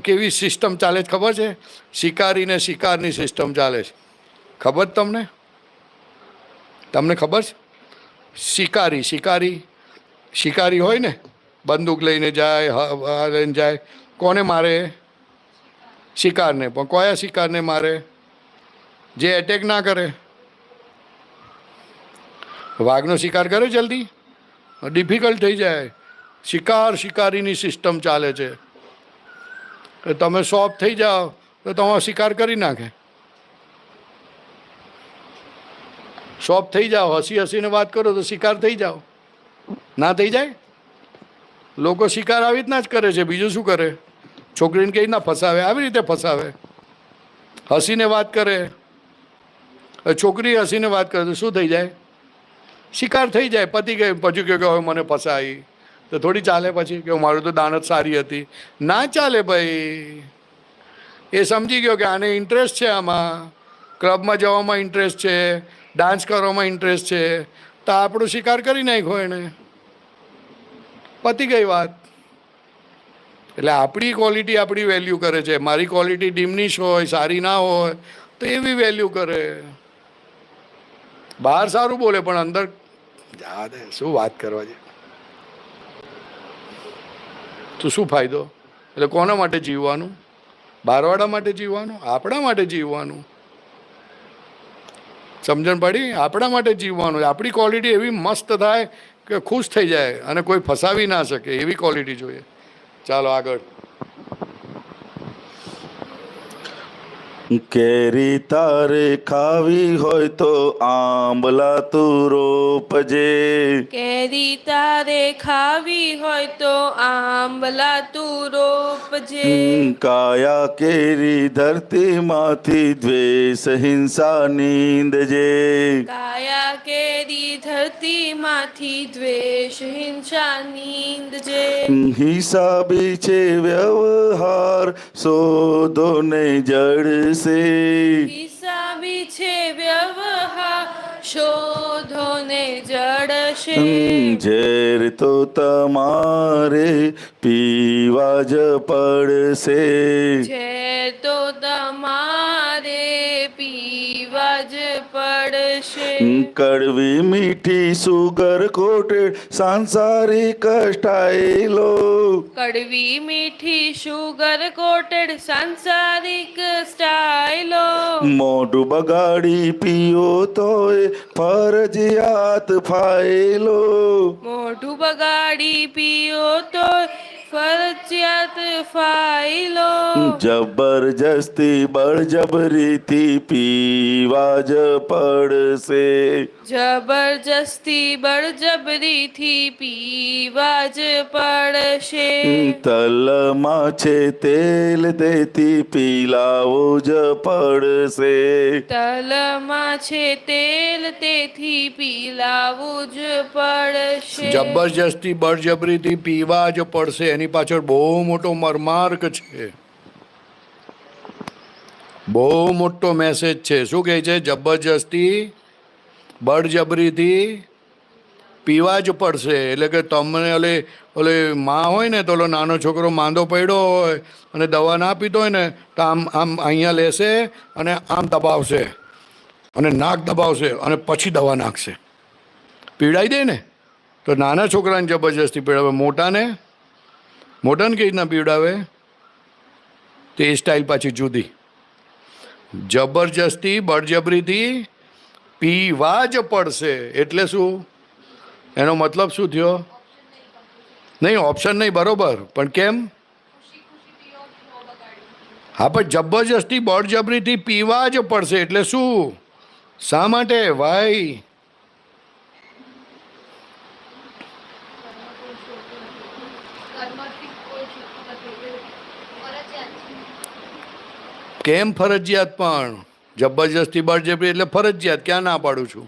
S3: કેવી સિસ્ટમ ચાલે છે ખબર છે? શિકારી ને શિકારની સિસ્ટમ ચાલે છે. ખબર તમને? તમને ખબર છે? શિકારી હોય ને, બંદૂક લઈને જાય, લઈને જાય, કોને મારે? શિકારને. પણ કયા શિકારને મારે? જે એટેક ના કરે. વાઘનો શિકાર કરે જલ્દી? ડિફિકલ્ટ થઈ જાય. શિકારીની સિસ્ટમ ચાલે છે. તમે સોફ્ટ થઈ જાઓ તો તમારો શિકાર કરી નાખે. સોફ્ટ થઈ જાઓ, હસીને વાત કરો તો શિકાર થઈ જાઓ. ના થઈ જાય? લોકો શિકાર આવી રીતના જ કરે છે, બીજું શું કરે? છોકરીને કઈ ના ફસાવે, આવી રીતે ફસાવે. હસીને વાત કરે, છોકરી હસીને વાત કરે તો શું થઈ જાય? શિકાર થઈ જાય, પતી ગઈ. પછી કે હવે મને ફસાઈ તો થોડી ચાલે. પછી કે મારું તો દાનત સારી હતી. ના ચાલે ભાઈ. એ સમજી ગયો કે આને ઇન્ટરેસ્ટ છે, આમાં ક્લબમાં જવામાં ઇન્ટરેસ્ટ છે, ડાન્સ કરવામાં ઇન્ટરેસ્ટ છે, તો આપણો શિકાર કરી નાખ્યો એને, પતી ગઈ વાત. એટલે આપણી ક્વોલિટી આપણી વેલ્યુ કરે છે. મારી ક્વોલિટી ડિમિનિશ હોય, સારી ના હોય તો એવી વેલ્યુ કરે. બહાર સારું બોલે પણ અંદર યાદ શું વાત કરવા છે, તો શું ફાયદો? એટલે કોના માટે જીવવાનું? બહારવાળા માટે જીવવાનું? આપણા માટે જીવવાનું. સમજણ પડી? આપણા માટે જીવવાનું. આપણી ક્વોલિટી એવી મસ્ત થાય કે ખુશ થઈ જાય અને કોઈ ફસાવી ના શકે એવી ક્વોલિટી જોઈએ. ચાલો આગળ.
S1: કેરી તારે ખાવી હોય તો આંબલા તું રોપજે.
S2: કેરી તારે ખાવી હોય તો આંબલા તું રોપજે.
S1: કાયા કેરી ધરતીમાંથી દ્વેષ હિંસા નીંદજે.
S2: કાયા કેરી ધરતીમાંથી દ્વેષ હિંસા નીંદજે.
S1: હિસાબી છે વ્યવહાર શોધો ને જડશે.
S2: હિસાબી છે વ્યવહાર શોધો ને જડશે.
S1: ઝેર તો તમારે પીવા જ પડશે.
S2: ઝેર તો તમારે પીવા જ પડશે.
S1: કડવી મીઠી સુગર કોટેડ સાંસારિક સ્ટાઈલો.
S2: કડવી મીઠી શુગર કોટેડ સાંસારિક સ્ટાઈલો.
S1: મોઢું બગાડી પીઓ તોય ફરજિયાત ફાઈલો.
S2: મોઢું બગાડી પીઓ તો ફરજિયાત ફાઈલો.
S1: જબરજસ્તી બળજબરીથી પીવા જ પડશે.
S2: જબરજસ્તી બળજબરીથી પીવા જ પડશે.
S1: તલમાં છે તેલ તેથી પીલાવું જ પડશે.
S2: તલમાં છે તેલ તેથી પીલાવું જ પડશે.
S3: જબરજસ્તી બળજબરીથી પીવા જ પડશે, એની પાછળ બહુ મોટો મર્માર્ક છે, બહુ મોટો મેસેજ છે. શું કહે છે? જબરજસ્તી બળજબરીથી પીવા જ પડશે. એટલે કે તમને ઓલે માં હોય ને, તો ઓલો નાનો છોકરો માંદો પડ્યો હોય અને દવા ના પીતો હોય ને, તો આમ આમ અહીંયા લેશે અને આમ દબાવશે અને નાક દબાવશે અને પછી દવા નાખશે. પીડાઈ દે ને. તો નાના છોકરાને જબરજસ્તી પીડાવે, મોટાને કઈ રીતના પીવડાવે તે સ્ટાઇલ પાછી જુદી. જબરજસ્તી બળજબરીથી પીવા જ પડશે એટલે શું? એનો મતલબ શું થયો? નહીં, ઓપ્શન નહીં, બરોબર, પણ કેમ? હા, પણ જબરજસ્તી બળજબરીથી પીવા જ પડશે એટલે શું? શા માટે? ભાઈ કેમ ફરજિયાત? પણ જબરજસ્તી બળજબરી એટલે ફરજિયાત. ક્યાં ના પાડું છું?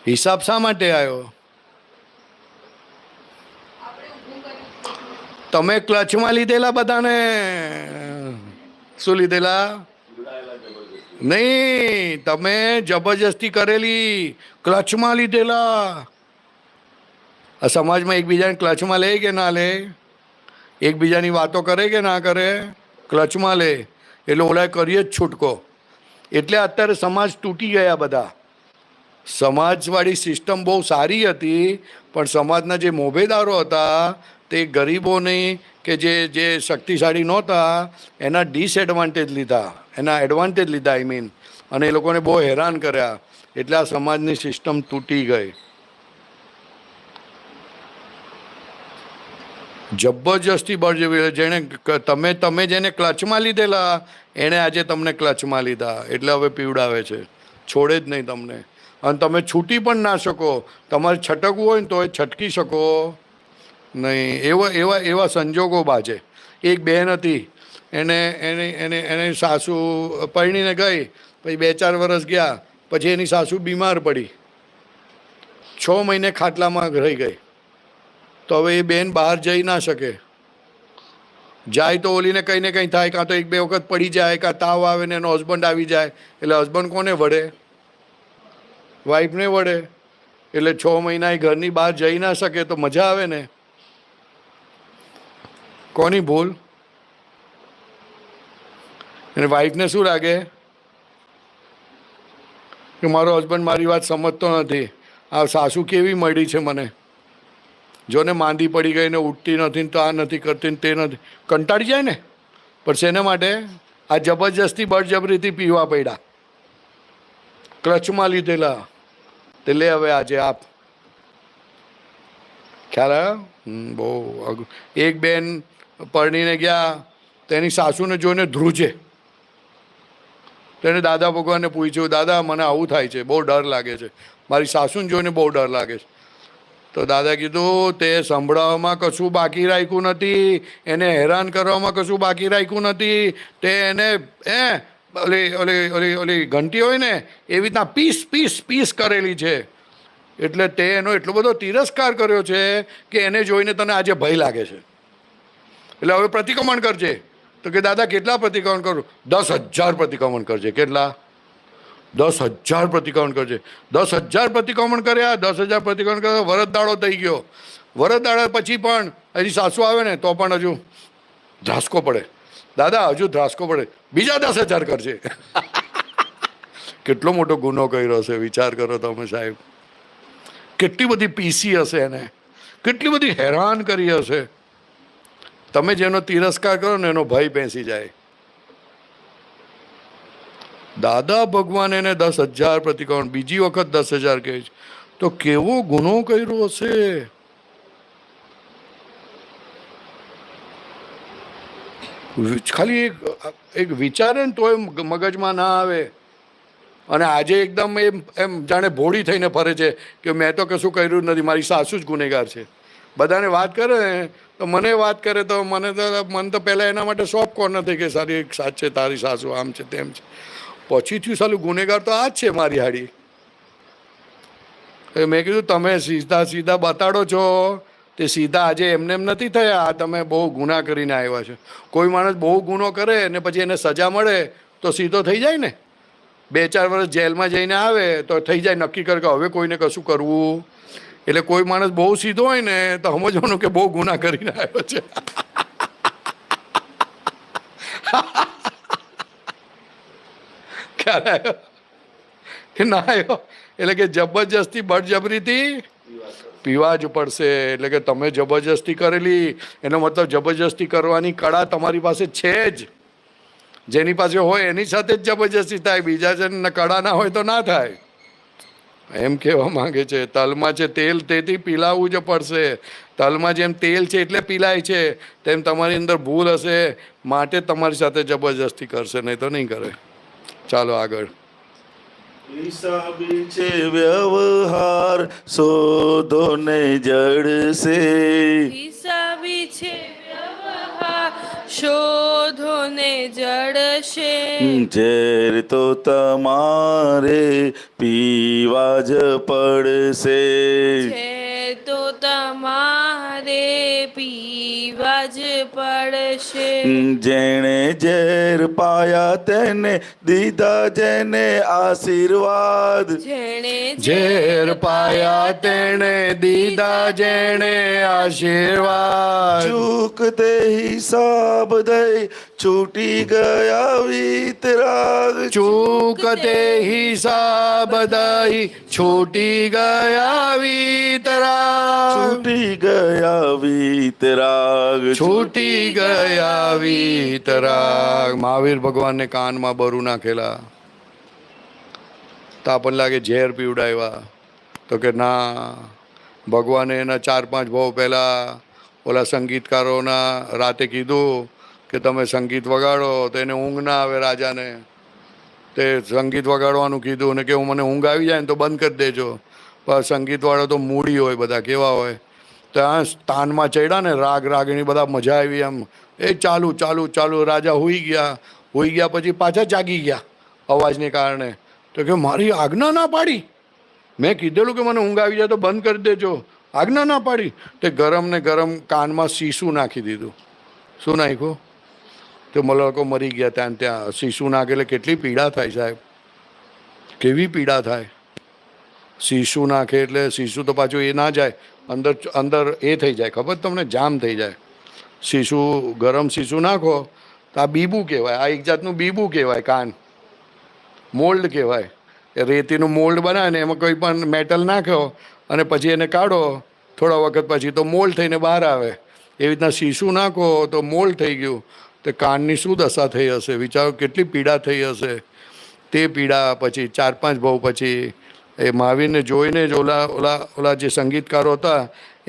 S3: હિસાબ શા માટે આવ્યો? તમે ક્લચમાં લીધેલા બધાને. શું લીધેલા? નહીં, તમે જબરજસ્તી કરેલી, ક્લચમાં લીધેલા. આ સમાજમાં એકબીજાને ક્લચમાં લે કે ના લે? એકબીજાની વાતો કરે કે ના કરે? ક્લચમાં લે. એટલે ઓલા કરીએ જ છૂટકો. એટલે અત્યારે સમાજ તૂટી ગયા બધા. સમાજવાળી સિસ્ટમ બહુ સારી હતી, પણ સમાજના જે મોભેદારો હતા તે ગરીબોની કે જે શક્તિશાળી નહોતા એના ડિસએડવાન્ટેજ લીધા, એના એડવાન્ટેજ લીધા અને એ લોકોને બહુ હેરાન કર્યા. એટલે આ સમાજની સિસ્ટમ તૂટી ગઈ. જબરજસ્તી બળજબરી, જેને તમે જેને ક્લચમાં લીધેલા એણે આજે તમને ક્લચમાં લીધા, એટલે હવે પીવડાવે છે, છોડે જ નહીં તમને. અને તમે છૂટી પણ ના શકો. તમારે છટકવું હોય ને તો એ છટકી શકો નહીં. એવા સંજોગો બાજે. એક બહેન હતી, એને સાસુ પરણીને ગઈ, પછી 2-4 વર્ષ ગયા, પછી એની સાસુ બીમાર પડી, 6 મહિને ખાટલામાં રહી ગઈ. તો હવે એ બેન બહાર જઈ ના શકે. જાય તો ઓલીને કંઈ ને કંઈ થાય, કાં તો 1-2 વખત પડી જાય, કાં તાવ આવે ને એનો હસબન્ડ આવી જાય. એટલે હસબન્ડ કોને વળે? વાઈફને વળે. એટલે 6 મહિના એ ઘરની બહાર જઈ ના શકે તો મજા આવે ને? કોની ભૂલ? અને વાઈફને શું લાગે કે મારો હસબન્ડ મારી વાત સમજતો નથી, આ સાસુ કેવી મળી છે મને, જોને માંદી પડી ગઈ ને ઉઠતી નથી ને તો આ નથી કરતી ને તે નથી, કંટાળી જાય ને. પણ શેના માટે? આ જબરજસ્તી બળજબરીથી પીવા પડ્યા, ક્લચમાં લીધેલા. તે લે હવે આજે આપ. ખ્યાલ આવ્યો? બહુ અઘરું. એક બેન પરણીને ગયા, તેની સાસુને જોઈને ધ્રુજે. તેને દાદા ભગવાનને પૂછ્યું, દાદા મને આવું થાય છે, બહુ ડર લાગે છે, મારી સાસુને જોઈને બહુ ડર લાગે છે. તો દાદા કીધું, તે સંભળાવવામાં કશું બાકી રાખ્યું નથી, એને હેરાન કરવામાં કશું બાકી રાખ્યું નથી. તે એને ઓલી ઓલી ઓલી ઓલી ઘંટી હોય ને એવી રીતના પીસ પીસ પીસ કરેલી છે. એટલે તે એનો એટલો બધો તિરસ્કાર કર્યો છે કે એને જોઈને તને આજે ભય લાગે છે. એટલે હવે પ્રતિક્રમણ કરજે. તો કે દાદા કેટલા પ્રતિક્રમણ કરું? 10,000 પ્રતિક્રમણ કરજે. કેટલા? 10,000 પ્રતિક્રમણ કરજે. 10,000 પ્રતિક્રમણ કર્યા. 10,000 પ્રતિક્રમણ કર્યા. વરદ દાડો થઈ ગયો. વરદ દાડા પછી પણ હજી સાસુ આવે ને તો પણ હજુ ધ્રાસકો પડે. દાદા હજુ ધ્રાસકો પડે, બીજા 10,000 કરજે. કેટલો મોટો ગુનો કર્યો હશે, વિચાર કરો તમે સાહેબ. કેટલી બધી પીસી હશે એને, કેટલી બધી હેરાન કરી હશે. તમે જેનો તિરસ્કાર કરો ને એનો ભય બેસી જાય. દાદા ભગવાન એને 10,000 પ્રતિક્રમણ, બીજી વખત 10,000 કહે છે. તો કેવો ગુનો કર્યો હશે. ખાલી એક વિચારે ને તોય મગજમાં ના આવે. અને આજે એકદમ એમ જાણે ભોળી થઈને ફરે છે કે મેં તો કશું કર્યું જ નથી, મારી સાસુ જ ગુનેગાર છે. બધાને વાત કરે ને તો મને વાત કરે તો મને તો પહેલાં એના માટે સોફ કોણ નથી કે સારી સાચ છે તારી સાસુ આમ છે તેમ છે. પછી થયું સાલું ગુનેગાર તો આ જ છે મારી હાડી. મેં કીધું તમે સીધા સીધા બતાડો છો તે સીધા આજે એમને એમ નથી થયા, તમે બહુ ગુના કરીને આવ્યા છો. કોઈ માણસ બહુ ગુનો કરે ને પછી એને સજા મળે તો સીધો થઈ જાય ને. 2-4 વર્ષ જેલમાં જઈને આવે તો થઈ જાય, નક્કી કરે કે હવે કોઈને કશું કરવું. એટલે કોઈ માણસ બહુ સીધો હોય ને તો સમજવાનું કે બહુ ગુના કરીને આવ્યો છે. ખ્યાલ આવ્યો કે ના આવ્યો? એટલે કે જબરજસ્તી બળજબરીથી પીવા જ પડશે. એટલે કે તમે જબરજસ્તી કરેલી એનો મતલબ જબરજસ્તી કરવાની કળા તમારી પાસે છે જ. જેની પાસે હોય એની સાથે જ જબરજસ્તી થાય, બીજા જણને કળા ના હોય તો ના થાય. એમ કહેવા માંગે છે તલમાં છે તેલ તેથી પીલાવવું જ પડશે. તલમાં જેમ તેલ છે એટલે પીલાય છે, તેમ તમારી અંદર ભૂલ હશે માટે તમારી સાથે જબરજસ્તી કરશે, નહીં તો નહીં કરે. ચાલો આગળ.
S1: હિસાબી છે વ્યવહાર શોધો ને જડશે.
S2: હિસાબી છે વ્યવહાર શોધો ને જડશે.
S1: ઝેર તો તમારે પીવા જ પડશે.
S2: ઝેર તો તમારે પીવા જ પડશે.
S1: જેણે ઝેર પાયા તેને દીધા જેને આશીર્વાદ.
S2: જેણે
S3: ઝેર પાયા તેણે દીધા જેણે આશીર્વાદ.
S1: ચૂકતે હિસાબ દઈ છૂટી ગયા વિતરાગ.
S3: ચૂકતે હિસાબ દઈ છૂટી ગયા વિતરાગ.
S1: છૂટી ગયા વિતરાગ.
S3: છૂટી ગયા વિતરાગ. મહાવીર ભગવાનને કાનમાં બરુ નાખેલા તો આપણને લાગે ઝેર પીવડાવ્યા, તો કે ના, ભગવાને એના 4-5 ભાવ પહેલાં ઓલા સંગીતકારોના રાતે કીધું કે તમે સંગીત વગાડો તો એને ઊંઘ ના આવે રાજાને. તે સંગીત વગાડવાનું કીધું ને કે હું મને ઊંઘ આવી જાય ને તો બંધ કરી દેજો. પણ સંગીતવાળો તો મૂડી હોય, બધા કેવા હોય. ત્યાં સ્થાનમાં ચડ્યા ને રાગ રાગીણી બધા મજા આવી એમ. એ ચાલુ ચાલુ ચાલુ રાજા હુઈ ગયા પછી પાછા જાગી ગયા અવાજને કારણે. તો કે મારી આજ્ઞા ના પાડી, મેં કીધેલું કે મને ઊંઘ આવી જાય તો બંધ કરી દેજો, આજ્ઞા ના પાડી. તે ગરમ ને ગરમ કાનમાં શીશું નાખી દીધું. શું નાખ્યું? તો લોકો મરી ગયા ત્યાં. શીશું નાખે એટલે કેટલી પીડા થાય સાહેબ, કેવી પીડા થાય. શીશું નાખે એટલે શીશું તો પાછું એ ના જાય અંદર એ થઈ જાય, ખબર તમને, જામ થઈ જાય. શીશું ગરમ શીશું નાખો તો આ બીબું કહેવાય. આ એક જાતનું બીબું કહેવાય. કાન મોલ્ડ કહેવાય. એ રેતીનું મોલ્ડ બનાવે ને એમાં કોઈ પણ મેટલ નાખ્યો અને પછી એને કાઢો થોડા વખત પછી તો મોલ્ડ થઈને બહાર આવે. એવી રીતના શીશું નાખો તો મોલ્ડ થઈ ગયું. તો કાનની શું દશા થઈ હશે વિચારો, કેટલી પીડા થઈ હશે. તે પીડા પછી 4-5 ભાવ પછી એ મહાવીરને જોઈને જ ઓલા જે સંગીતકારો હતા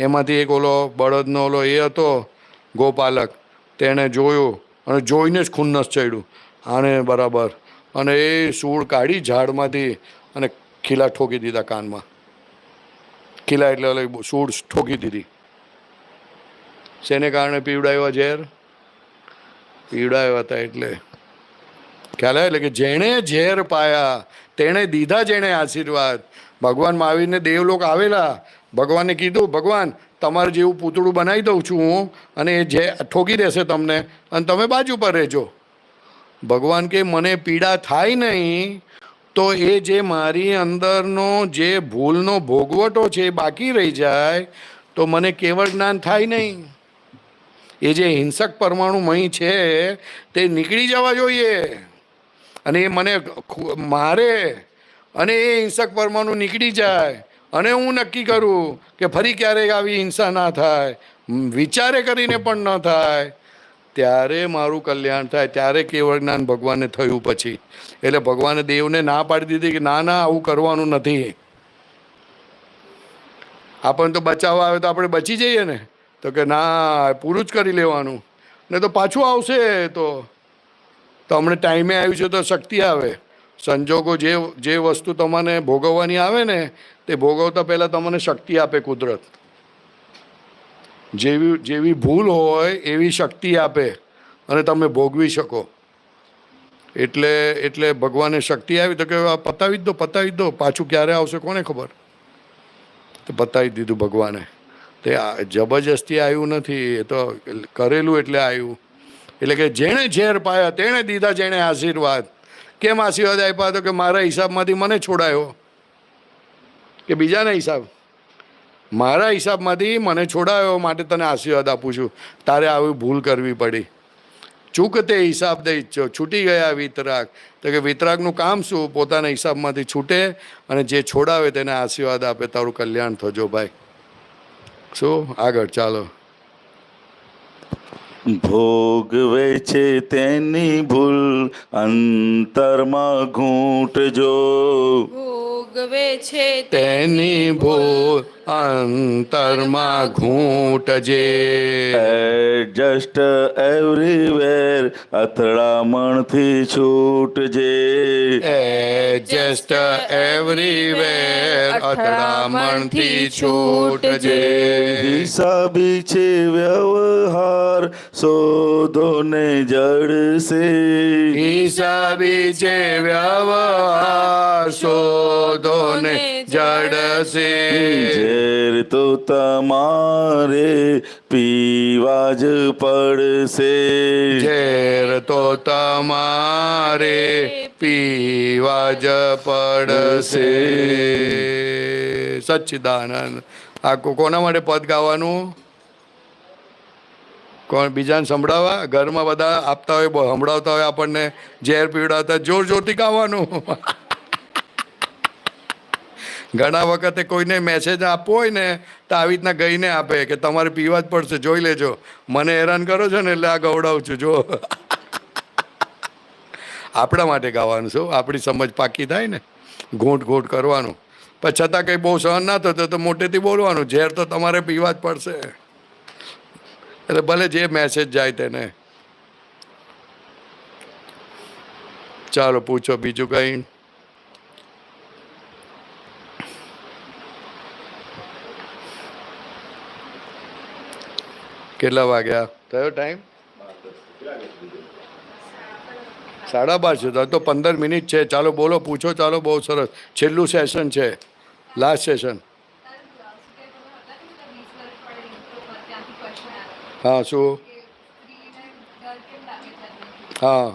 S3: એમાંથી એક ઓલો બળદનો ઓલો એ હતો ગોપાલક, તેણે જોયું અને જોઈને જ ખુન્નસ ચડ્યું આને બરાબર. અને એ સૂળ કાઢી ઝાડમાંથી અને ખીલા ઠોકી દીધા કાનમાં. ખીલા એટલે સૂળ ઠોકી દીધી. શેને કારણે પીવડાવ્યા ઝેર? પીવડાવ્યા હતા એટલે ખ્યાલ આવે. એટલે કે જેણે ઝેર પાયા તેણે દીધા જેણે આશીર્વાદ. ભગવાન મહાવીરને દેવલોક આવેલા, ભગવાને કીધું ભગવાન તમારે જેવું પૂતળું બનાવી દઉં છું હું અને એ જે ઠોકી દેશે તમને અને તમે બાજુ પર રહેજો. ભગવાન કે મને પીડા થાય નહીં તો એ જે મારી અંદરનો જે ભૂલનો ભોગવટો છે એ બાકી રહી જાય તો મને કેવળ જ્ઞાન થાય નહીં. એ જે હિંસક પરમાણુમય છે તે નીકળી જવા જોઈએ અને એ મને મારે અને એ હિંસક પરમાણુ નીકળી જાય અને હું નક્કી કરું કે ફરી ક્યારેક આવી હિંસા ના થાય, વિચારે કરીને પણ ન થાય, ત્યારે મારું કલ્યાણ થાય. ત્યારે કેવળ જ્ઞાન ભગવાનને થયું પછી. એટલે ભગવાને દેવને ના પાડી દીધી કે ના આવું કરવાનું નથી. આપણને તો બચાવવા આવે તો આપણે બચી જઈએ ને, તો કે ના પૂરું જ કરી લેવાનું. ને તો પાછું આવશે. તો તમને ટાઈમે આવ્યું છે તો શક્તિ આવે. સંજોગો જે વસ્તુ તમને ભોગવવાની આવે ને તે ભોગવતા પહેલાં તમને શક્તિ આપે કુદરત. જેવી ભૂલ હોય એવી શક્તિ આપે અને તમે ભોગવી શકો. એટલે ભગવાને શક્તિ આવી તો કે પતાવી જ દો. પાછું ક્યારે આવશે કોને ખબર. તો પતાવી દીધું ભગવાને. તે જબરજસ્તી આવ્યું નથી, એ તો કરેલું એટલે આવ્યું. એટલે કે જેણે ઝેર પાયા તેણે દીધા જેણે આશીર્વાદ. કેમ આશીર્વાદ આપ્યા? તો કે મારા હિસાબમાંથી મને છોડાયો, કે બીજાના હિસાબ? મારા હિસાબમાંથી મને છોડાયો માટે તને આશીર્વાદ આપું છું. તારે આવી ભૂલ કરવી પડી. ચૂકતે હિસાબ દઈ છૂટી ગયા વિતરાગ. તો કે વિતરાગનું કામ શું? પોતાના હિસાબમાંથી છૂટે અને જે છોડાવે તેને આશીર્વાદ આપે. તારું કલ્યાણ થજો ભાઈ. શું આગળ ચાલો.
S1: ભોગવે છે તેની ભૂલ અંતરમાં ઘૂંટજો.
S2: ભોગવે છે
S3: તેની ભૂલ અંતરમાં ઘૂંટજે.
S1: એડજસ્ટ એવરીવેર અથડામણથી છૂટજે.
S3: એડજસ્ટ એવરીવેર અથડામણથી છૂટજે.
S1: હિસાબી છે વ્યવહાર શોધો ને જડશે.
S3: હિસાબી છે વ્યવહાર શોધો ને જડશે.
S1: ઝેર તો તમારે પીવા જ પડશે.
S3: ઝેર તો તમારે પીવા જ પડશે. સચ્ચિદાનંદ. આ કોના માટે પદ ગાવાનું? કોણ? બીજાને સંભળાવવા? ઘરમાં બધા આપતા હોય, સંભળાવતા હોય આપણને, ઝેર પીવડાવતા, જોર જોરથી ગાવાનું. ઘણા વખતે કોઈને મેસેજ આપવો હોય ને તો આવી રીતના ગઈને આપે કે તમારે પીવા જ પડશે, જોઈ લેજો. મને હેરાન કરો છો ને એટલે આ ગવડાવું છું. જો આપણા માટે ગાવાનું શું? આપણી સમજ પાકી થાય ને. ઘૂંટ ઘૂંટ કરવાનું, પણ છતાં કંઈ બહુ સહન ના થતો તો મોટેથી બોલવાનું, ઝેર તો તમારે પીવા જ પડશે. એટલે ભલે જે મેસેજ જાય તેને. ચાલો પૂછો બીજું કંઈ. કેટલા વાગ્યા થયો ટાઈમ? 12:30 તો 15 મિનિટ છે. ચાલો બોલો, પૂછો. ચાલો, બહુ સરસ. છેલ્લું સેશન છે, લાસ્ટ સેશન. હા શું? હા,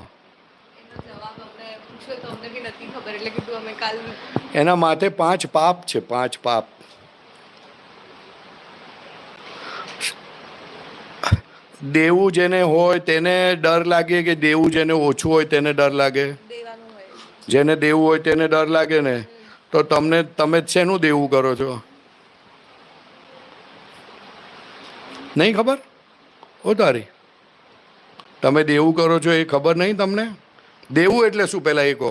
S3: એના માથે 5 પાપ છે. 5 પાપ. દેવું જેને હોય તેને ડર લાગે કે દેવું જેને ઓછું હોય તેને ડર લાગે? જેને દેવું હોય તેને ડર લાગે ને. તો તમે શેનું દેવું કરો છો? નહીં ખબર? ઓ તારી, તમે દેવું કરો છો એ ખબર નહીં તમને? દેવું એટલે શું પહેલા એ કહો.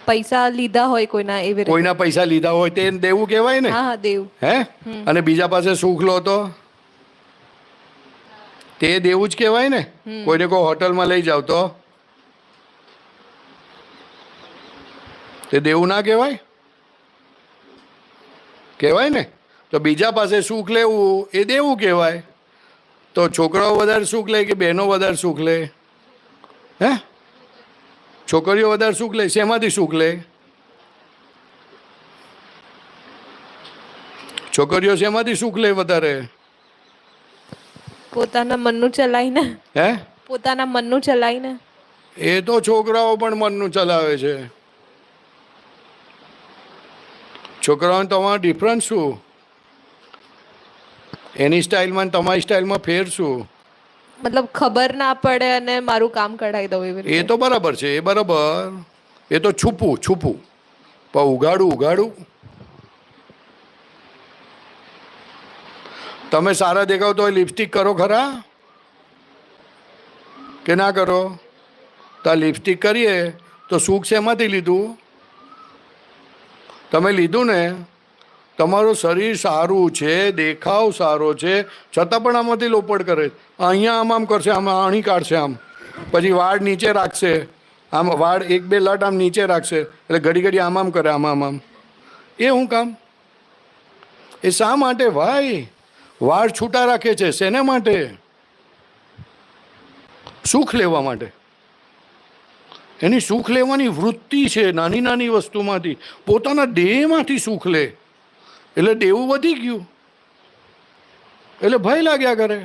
S2: પૈસા લીધા હોય કોઈના, એવી રીતે.
S3: કોઈના પૈસા લીધા હોય તે દેવું કહેવાય ને.
S2: હા, દેવું.
S3: હે? અને બીજા પાસે સુખ લો તો તે દેવું જ કહેવાય ને. કોઈને કોઈ હોટલમાં લઈ જાવ તો તે દેવું ના કહેવાય? કહેવાય ને. તો બીજા પાસે સુખ લેવું એ દેવું કહેવાય. તો છોકરાઓ વધારે સુખ લે કે બહેનો વધારે સુખ લે? હે? છોકરીઓ વધારે સુખ લે? શેમાંથી સુખ લે? છોકરીઓ શેમાંથી સુખ લે વધારે?
S2: પોતાના મનનું ચલાવીને.
S3: હે?
S2: પોતાના મનનું ચલાવીને.
S3: એ તો છોકરાઓ પણ મનનું ચલાવે છે. છોકરાઓને તમારો ડિફરન્સ શું? એની સ્ટાઇલમાં ને તમારી સ્ટાઇલમાં ફેર શું?
S2: મતલબ ખબર ના પડે અને મારું કામ કઢાઈ દઉં એવી રીતે.
S3: એ તો બરાબર છે, એ બરાબર. એ તો છુપું પણ ઉઘાડું. તમે સારા દેખાવ તો લિપસ્ટિક કરો ખરા કે ના કરો? તો આ લિપસ્ટિક કરીએ તો સુખ શેમાંથી લીધું? તમે લીધું ને તમારું શરીર સારું છે, દેખાવ સારો છે, છતાં પણ આમાંથી લોપડ કરે. અહીંયા આમ કરશે, આમ આણી કાઢશે, આમ પછી વાળ નીચે રાખશે, આમ વાળ એક બે લટ આમ નીચે રાખશે, એટલે ઘડી ઘડી આમ કરે, આમ. એ શું કામ? એ શા માટે ભાઈ? વાળ છૂટા રાખે છે શેને માટે? સુખ લેવા માટે. એની સુખ લેવાની વૃત્તિ છે, નાની નાની વસ્તુમાંથી, પોતાના દેહમાંથી સુખ લે, એટલે દેવું વધી ગયું, એટલે ભય લાગ્યા કરે.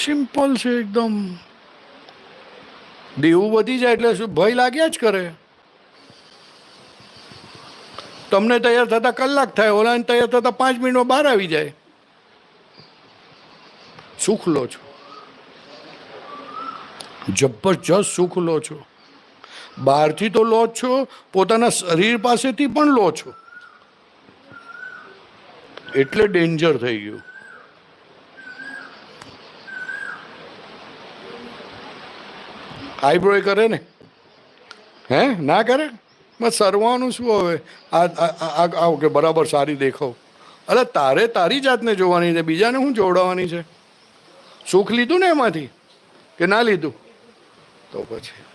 S3: સિમ્પલ છે એકદમ. દેવું વધી જાય એટલે શું? ભય લાગ્યા જ કરે. તમને તૈયાર થતા કલાક થાય, ઓલાને તૈયાર થતા 5 મિનિટમાં બહાર આવી જાય. સુખ લો છો, જબરજસ્ત સુખ લો છો. બહારથી તો લો જ છો, પોતાના શરીર પાસેથી પણ લો છો, એટલે ડેન્જર થઈ ગયું. આઈબ્રો કરે ને, હે ના કરે? બસ સરવાનું શું હવે? આ કે બરાબર સારી દેખાવ. અરે તારે તારી જાતને જોવાની છે, બીજાને શું જોડાવાની છે? સુખ લીધું ને એમાંથી કે ના લીધું? તો પછી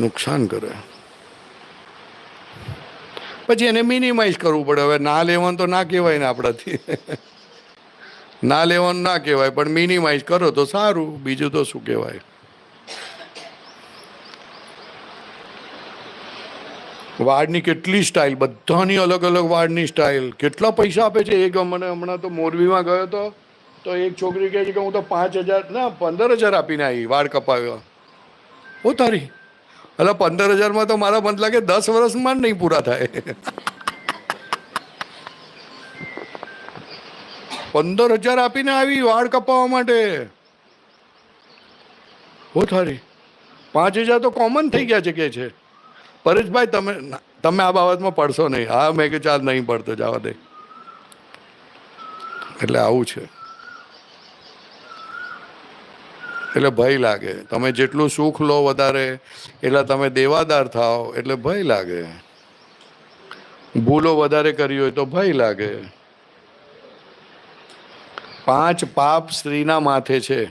S3: નુકસાન કરે. પછી એને મિનિમાઇઝ કરવું પડે. હવે ના લેવાનું તો ના કહેવાય ને આપણાથી, ના લેવાનું ના કહેવાય, પણ મિનિમાઇઝ કરો તો સારું, બીજું તો શું કહેવાય. વાળની કેટલી સ્ટાઇલ, બધાની અલગ અલગ વાળની સ્ટાઇલ. કેટલા પૈસા આપે છે એક. મને હમણાં તો મોરબીમાં ગયો હતો, તો એક છોકરી કહે છે કે હું તો 5,000 ના 15,000 આપીને આવી વાળ કપાવ્યા. ઓ તારી, એટલે 15,000માં તો મારા મત લાગે 10 વર્ષમાં નહીં પૂરા થાય. 15,000 આપીને આવી વાળ કપાવવા માટે. ઓ તારી, 5,000 તો કોમન થઈ ગયા છે કે છે. પરેશભાઈ તમે આ બાબતમાં પડશો નહીં. હા, મેં કે ચાલ નહીં પડતો, જવા દે. એટલે આવું છે, એટલે ભય લાગે. તમે જેટલું સુખ લો વધારે, એટલે તમે દેવાદાર થાઓ, એટલે ભય લાગે. ભૂલો વધારે કરી હોય તો ભય લાગે. 5 પાપ સ્ત્રીના માથે છે.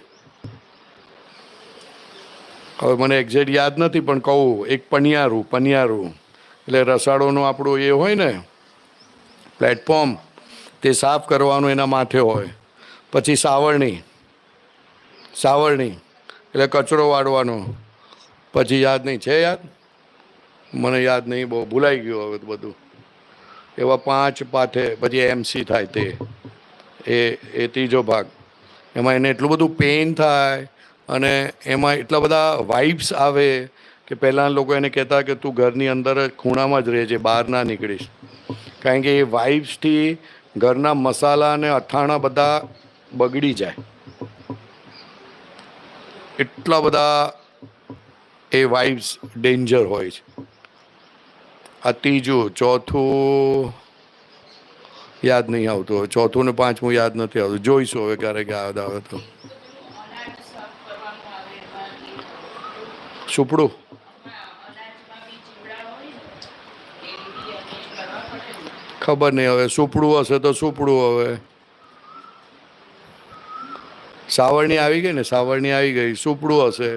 S3: હવે મને એક્ઝેક્ટ યાદ નથી, પણ કહું. એક પનિયારું એટલે રસાળોનું આપણું એ હોય ને પ્લેટફોર્મ, તે સાફ કરવાનું એના માથે હોય. પછી સાવરણી એટલે કચરો વાળવાનો. પછી યાદ નહીં છે, યાદ મને યાદ નહીં, બહુ ભૂલાઈ ગયું હવે બધું. એવા 5 પાથે. પછી MC થાય, તે એ ત્રીજો ભાગ. એમાં એને એટલું બધું પેઇન થાય, અને એમાં એટલા બધા વાઇબ્સ આવે કે પહેલાં લોકો એને કહેતા કે તું ઘરની અંદર જ ખૂણામાં જ રહેજે, બહાર ના નીકળીશ. કારણ કે એ વાઇબ્સથી ઘરના મસાલા અને અથાણા બધા બગડી જાય. એટલા બધા એ વાઇબ્સ ડેન્જર હોય છે. આ ત્રીજું. ચોથું યાદ નહીં આવતું હવે. ચોથું ને 5મું યાદ નથી આવતું. જોઈશું હવે ક્યારેક યાદ આવે તો. સુપડું ખબર નહીં હવે. સુપડું હશે તો સુપડું. હવે સાવરણી આવી ગઈ ને, સાવરણી આવી ગઈ. સુપડું હશે.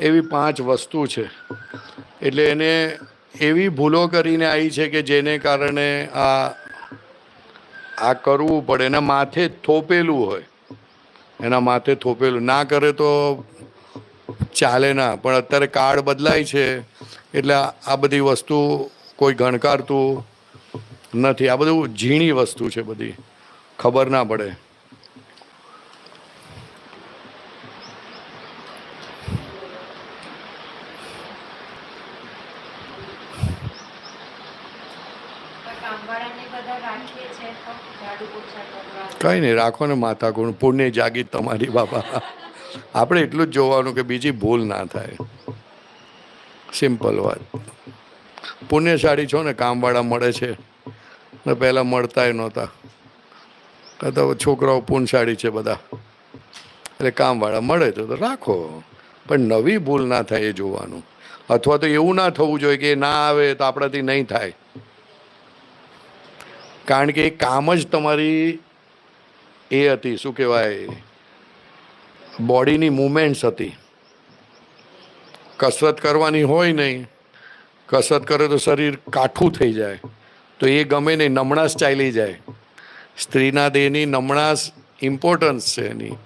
S3: એવી 5 વસ્તુ છે. એટલે એને એવી ભૂલો કરીને આવી છે કે જેને કારણે આ કરવું પડે. એના માથે થોપેલું હોય, એના માથે થોપેલું. ના કરે તો ચાલે ના. પણ અત્યારે કાળ બદલાય છે, એટલે આ બધી વસ્તુ કોઈ ગણકારતું નથી. આ બધું ઝીણી વસ્તુ છે, બધી ખબર ના પડે. કઈ નહીં, રાખો ને માથા ગુણ. પુણ્ય જાગી તમારી બાપા. આપણે એટલું જ જોવાનું કે બીજી ભૂલ ના થાય. સિમ્પલ વાત. પુણ્યશાળી છો ને, કામવાળા મળે છે ને, પહેલાં મળતાય નહોતા. તો છોકરાઓ પુણ્યશાળી છે બધા, એટલે કામવાળા મળે તો રાખો, પણ નવી ભૂલ ના થાય એ જોવાનું. અથવા તો એવું ના થવું જોઈએ કે ના આવે તો આપણાથી નહીં થાય, કારણ કે એ કામ જ તમારી એ હતી, શું કહેવાય, બોડીની મુવમેન્ટ્સ હતી. કસરત કરવાની હોય નહીં, કસરત કરે તો શરીર કાઠું થઈ જાય, તો એ ગમે નહીં, નમણાશ ચાલી જાય. સ્ત્રીના દેહની નમણાશ ઇમ્પોર્ટન્સ છે એની,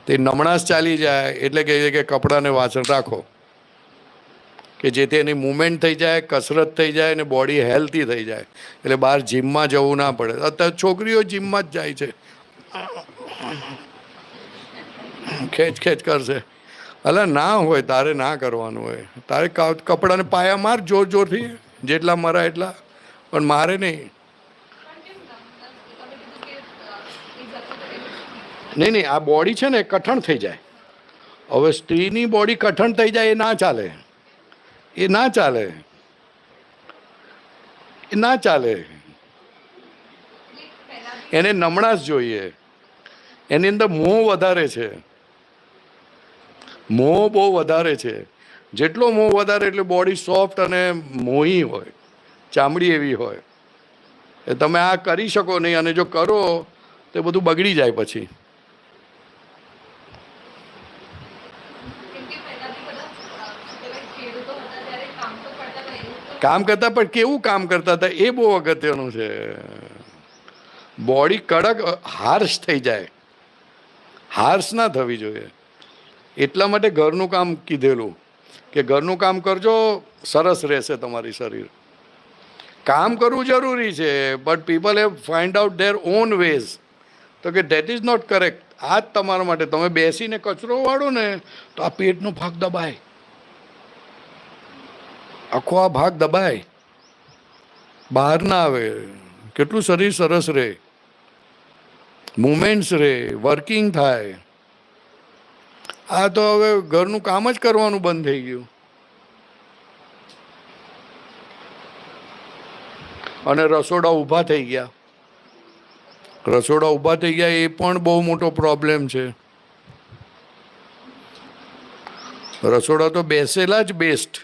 S3: તે નમણાશ ચાલી જાય એટલે કહે છે કે કપડાને વાસણ રાખો, કે જેથી એની મૂવમેન્ટ થઈ જાય, કસરત થઈ જાય અને બોડી હેલ્ધી થઈ જાય. એટલે બહાર જીમમાં જવું ના પડે. અત્યારે છોકરીઓ જીમમાં જ જાય છે, ખેંચ ખેંચ કરશે. અલા ના હોય, તારે ના કરવાનું હોય, તારે કપડાને પાયા માર જોર જોરથી, જેટલા મરાય એટલા, પણ મારે નહીં. નહીં નહીં, આ બોડી છે ને કઠણ થઈ જાય. હવે સ્ત્રીની બોડી કઠણ થઈ જાય એ ના ચાલે, એ ના ચાલે, એ ના ચાલે. એને નમણાશ જોઈએ, એની અંદર મોહ વધારે છે, મોહ બહુ વધારે છે. જેટલો મોહ વધારે એટલે બોડી સોફ્ટ અને મોહી હોય, ચામડી એવી હોય. એ તમે આ કરી શકો નહીં, અને જો કરો તો બધું બગડી જાય પછી. કામ કરતા, પણ કેવું કામ કરતા હતા એ બહુ અગત્યનું છે. બોડી કડક હાર્શ થઈ જાય, હાર્શ ના થવી જોઈએ. એટલા માટે ઘરનું કામ કીધેલું કે ઘરનું કામ કરજો, સરસ રહેશે તમારી શરીર. કામ કરવું જરૂરી છે, but people have find out their own ways, તો કે ધેટ ઇઝ નોટ કરેક્ટ. આ જ તમારા માટે, તમે બેસીને કચરો વાળો ને તો આ પેટનો ભાગ દબાય, આખો આ ભાગ દબાય, બહાર ના આવે. કેટલું શરીર સરસ રહે, મુમેન્ટ્સ રહે, વર્કિંગ થાય. આ તો હવે ઘરનું કામ જ કરવાનું બંધ થઈ ગયું. અને રસોડા ઊભા થઈ ગયા, રસોડા ઊભા થઈ ગયા એ પણ બહુ મોટો પ્રોબ્લેમ છે. રસોડા તો બેસેલા જ બેસ્ટ,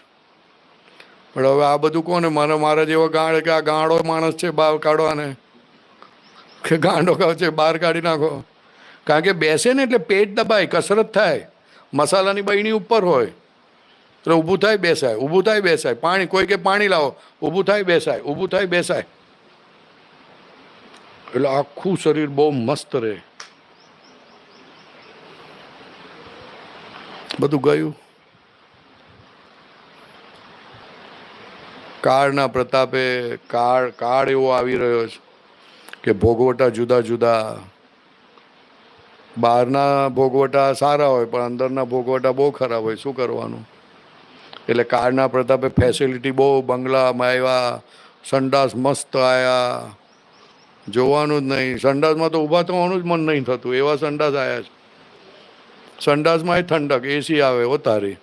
S3: પણ હવે આ બધું કોને, મારા જેવો ગાંડ કે આ ગાંડો માણસ છે બહાર કાઢવાને, કે ગાંડો છે બહાર કાઢી નાખો. કારણ કે બેસે ને એટલે પેટ દબાય, કસરત થાય. મસાલાની બહેણી ઉપર હોય એટલે ઊભું થાય બેસાય, ઊભું થાય બેસાય. પાણી, કોઈ કે પાણી લાવો, ઊભું થાય બેસાય, ઊભું થાય બેસાય. એટલે આખું શરીર બહુ મસ્ત રહે. બધું ગયું. કાળના પ્રતાપે કાળ એવો આવી રહ્યો છે કે ભોગવટા જુદા જુદા. બહારના ભોગવટા સારા હોય પણ અંદરના ભોગવટા બહુ ખરાબ હોય. શું કરવાનું? એટલે કાળના પ્રતાપે ફેસિલિટી બહુ, બંગલામાં આવ્યા, સંડાસ મસ્ત આવ્યા, જોવાનું જ નહીં. સંડાસમાં તો ઊભા થવાનું જ મન નહીં થતું, એવા સંડાસ આવ્યા છે. સંડાસમાં ઠંડક, એસી આવે હો તારી.